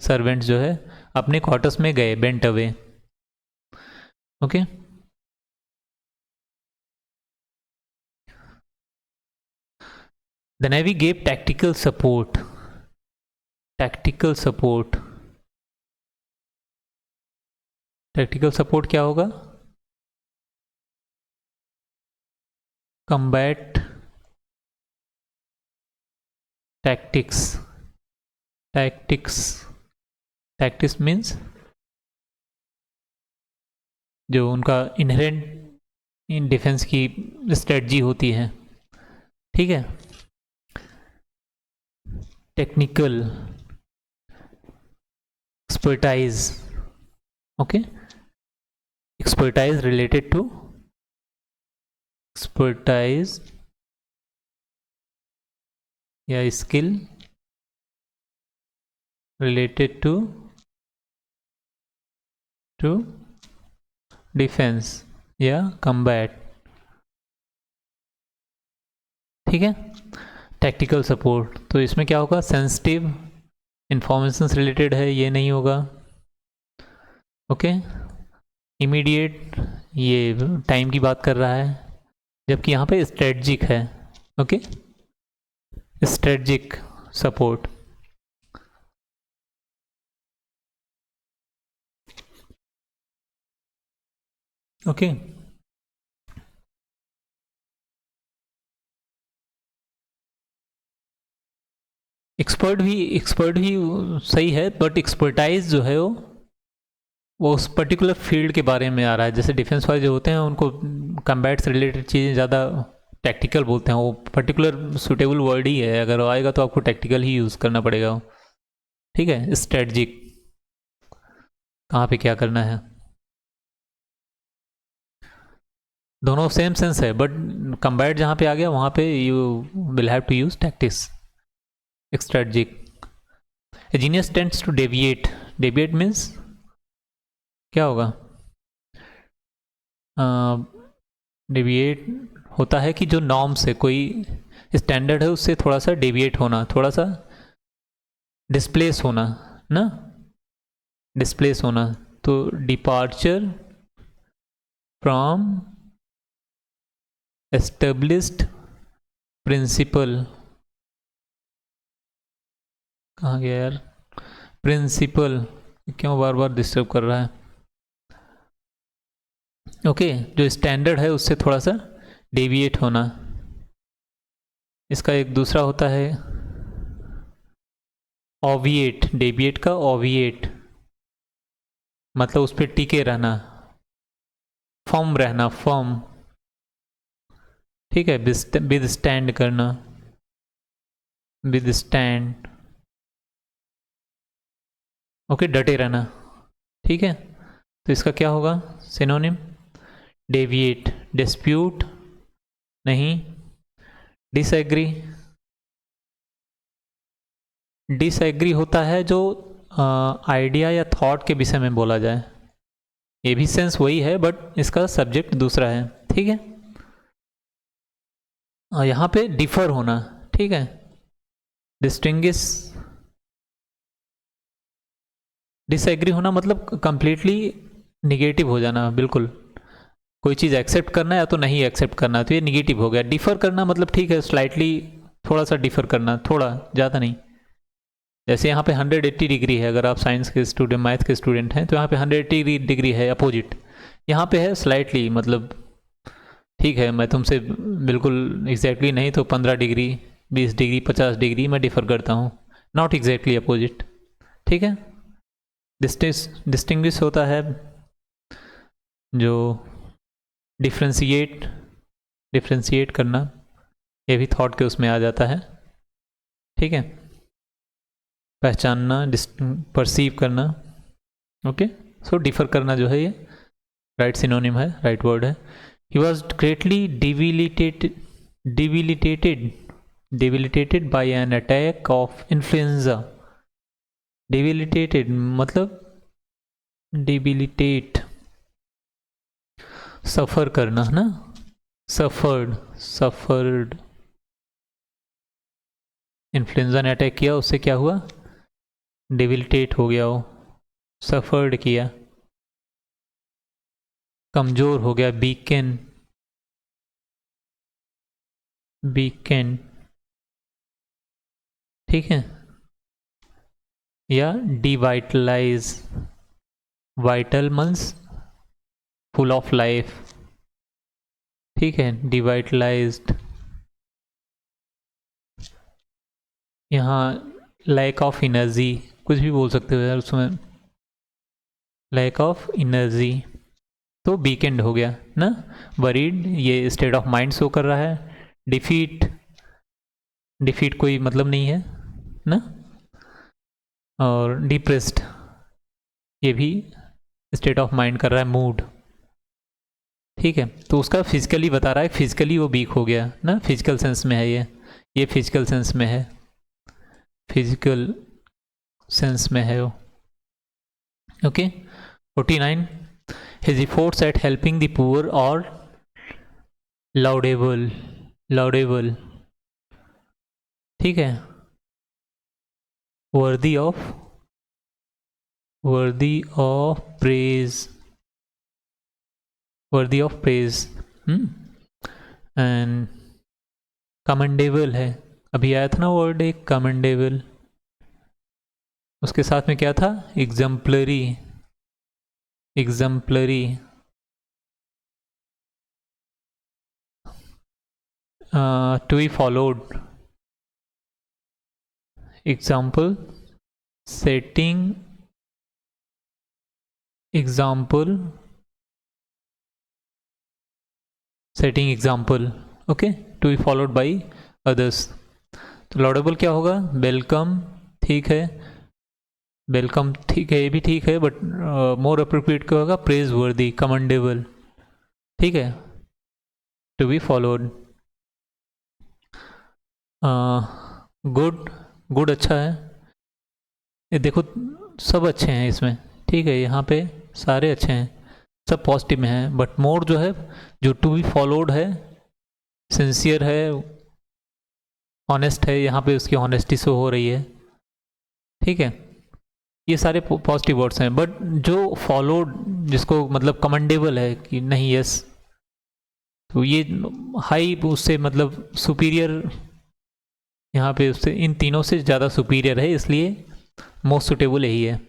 सर्वेंट्स जो है अपने क्वार्टर्स में गए, went away, okay. The navy gave tactical support, tactical support, tactical support क्या होगा? Combat tactics, tactics, tactics means जो उनका इनहेरेंट इन डिफेंस की स्ट्रेटजी होती है, ठीक है। Technical, expertise, okay, expertise related to, expertise या स्किल रिलेटेड टू डिफेंस या कम्बैट, ठीक है। टैक्टिकल सपोर्ट, तो इसमें क्या होगा, सेंसिटिव इंफॉर्मेशन से रिलेटेड है, ये नहीं होगा। ओके, इमीडिएट, ये टाइम की बात कर रहा है, जबकि यहाँ पे स्ट्रेटजिक है। Okay, strategic support. Okay, expert भी सही है, बट एक्सपर्टाइज जो है वो उस पर्टिकुलर फील्ड के बारे में आ रहा है। जैसे डिफेंस वाले जो होते हैं उनको कम्बैट से रिलेटेड चीज़ें ज़्यादा टैक्टिकल बोलते हैं, वो पर्टिकुलर सुटेबल वर्ड ही है, अगर आएगा तो आपको टैक्टिकल ही यूज़ करना पड़ेगा, ठीक है। स्ट्रेटजिक, कहाँ पे क्या करना है, दोनों सेम सेंस है, बट कम्बैट जहाँ पे आ गया वहाँ पे you will have to use tactics. Strategic, a genius tends to deviate, deviate means क्या होगा, डेविएट होता है कि जो नॉर्म से, कोई स्टैंडर्ड है उससे थोड़ा सा डेविएट होना, थोड़ा सा डिस्प्लेस होना ना, डिस्प्लेस होना। तो डिपार्चर फ्रॉम एस्टेब्लिश्ड प्रिंसिपल, कहाँ गया यार प्रिंसिपल, क्यों बार बार डिस्टर्ब कर रहा है। ओके, जो स्टैंडर्ड है उससे थोड़ा सा डेविएट होना। इसका एक दूसरा होता है ओविएट, डेविएट का ओविएट मतलब उस पर टिके रहना, फर्म रहना, फर्म, ठीक है। विद स्टैंड करना, विद स्टैंड, ओके, डटे रहना, ठीक है। तो इसका क्या होगा सिनोनिम, डेविएट, डिस्प्यूट नहीं, डिसएग्री, डिसएग्री होता है जो आइडिया या थॉट के विषय में बोला जाए, ये भी सेंस वही है बट इसका सब्जेक्ट दूसरा है, ठीक है। यहाँ पे डिफर होना, ठीक है, डिस्टिंग्विश, डिसएग्री होना मतलब कंप्लीटली निगेटिव हो जाना, बिल्कुल कोई चीज़ एक्सेप्ट करना है या तो नहीं एक्सेप्ट करना, तो ये निगेटिव हो गया। डिफर करना मतलब ठीक है, स्लाइटली थोड़ा सा डिफर करना, थोड़ा, ज़्यादा नहीं। जैसे यहाँ पे 180 डिग्री है, अगर आप साइंस के स्टूडेंट, मैथ के स्टूडेंट हैं तो यहाँ पे 180 डिग्री है अपोजिट, यहाँ पे है स्लाइटली, मतलब ठीक है मैं तुमसे बिल्कुल एग्जैक्टली नहीं तो 15 डिग्री, 20 डिग्री, 50 डिग्री मैं डिफर करता हूँ, नॉट एग्जैक्टली अपोजिट, ठीक है। डिस्टिंग्विश होता है जो डिफ्रेंशिएट करना, ये भी थॉट के उसमें आ जाता है, ठीक है। पहचानना, परसीव करना, ओके। सो डिफर करना जो है ये राइट सिनोनिम है, राइट वर्ड है। He was greatly debilitated by an attack of influenza, debilitated मतलब debilitate, सफ़र करना है ना, सफर्ड, इन्फ्लुएंजा ने अटैक किया, उससे क्या हुआ, डिबिलिटेट हो गया, वो सफर्ड किया, कमज़ोर हो गया, बीकन, ठीक है। या devitalize, vital means full of life, ठीक है, डिवाइटलाइज्ड। यहाँ लैक ऑफ एनर्जी, कुछ भी बोल सकते हो यार उसमें, लैक ऑफ एनर्जी, तो वीकेंड हो गया ना। वरीड, ये स्टेट ऑफ माइंड शो कर रहा है। डिफीट कोई मतलब नहीं है ना। और डिप्रेस्ड, ये भी स्टेट ऑफ माइंड कर रहा है, मूड, ठीक है। तो उसका फिजिकली बता रहा है, फिजिकली वो वीक हो गया ना, फिजिकल सेंस में है ये फिजिकल सेंस में है, फिजिकल सेंस में है वो. Okay. 49. His efforts at helping the poor are laudable. Laudable. ठीक है. Worthy of praise. Worthy of praise. And commendable है. अभी आया था ना वर्ड एक commendable. उसके साथ में क्या था? exemplary. exemplary. To be followed. Example. Setting example. Setting example. Okay. To be followed by others. तो laudable क्या होगा? वेलकम. ठीक है. वेलकम ठीक है, ये भी ठीक है, बट मोर अप्रोप्रिएट क्या होगा? प्रेज वर्दी, कमेंडेबल. ठीक है. To be followed. Good. Good अच्छा है. ये देखो सब अच्छे हैं इसमें. ठीक है, यहाँ पे सारे अच्छे हैं, सब पॉजिटिव में हैं. बट मोर जो है, जो टू बी फॉलोड है, सिंसियर है, ऑनेस्ट है, यहाँ पे उसकी ऑनेस्टी शो हो रही है. ठीक है, ये सारे पॉजिटिव वर्ड्स हैं. बट जो फॉलोड, जिसको मतलब कमेंडेबल है कि नहीं, यस, तो ये हाई उससे मतलब सुपीरियर, यहाँ पे उससे इन तीनों से ज़्यादा सुपीरियर है, इसलिए मोस्ट सुटेबल यही है,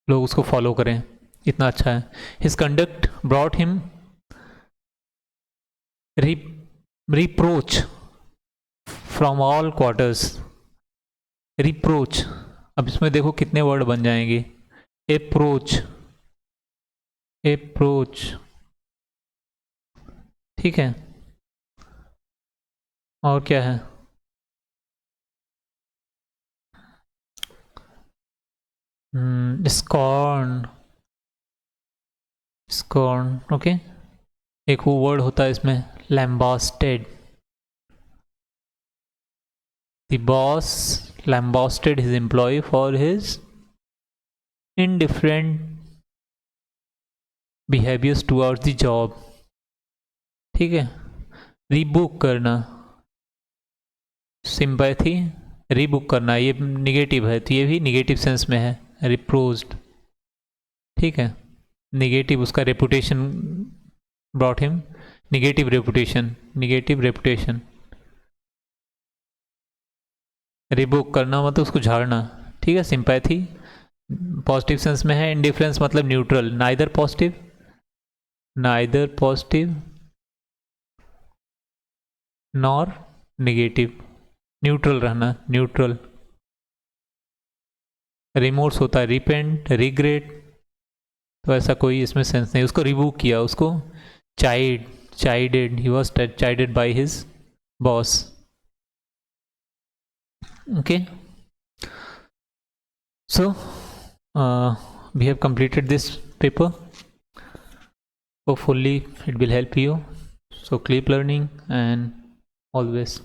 लोग उसको फॉलो करें, इतना अच्छा है. His conduct brought him reproach from all quarters. Reproach, अब इसमें देखो कितने वर्ड बन जाएंगे. अप्रोच. अप्रोच. ठीक है. और क्या है? स्कॉर्न. स्कॉर्न. ओके. एक वो वर्ड होता है इसमें, लैम्बास्टेड. The boss lambasted his employee for his indifferent behaviors towards the job. ठीक है. रीबुक करना, सिंपैथी. रीबुक करना ये निगेटिव है, तो ये भी निगेटिव सेंस में है. रिप्रोज्ड. ठीक है. निगेटिव उसका reputation brought him. Negative reputation. Negative reputation. Reebok करना मतलब उसको झाड़ना. ठीक है. सिंपैथी पॉजिटिव सेंस में है. इंडिफरेंस मतलब neutral, neither positive nor negative, neutral रहना, न्यूट्रल. रिमोर्स होता है रिपेंट, रिग्रेट, तो ऐसा कोई इसमें सेंस नहीं. उसको रिबुक किया, उसको chided, he was chided by his boss. Okay, so we have completed this paper. Hopefully it will help you. So keep learning and all the best.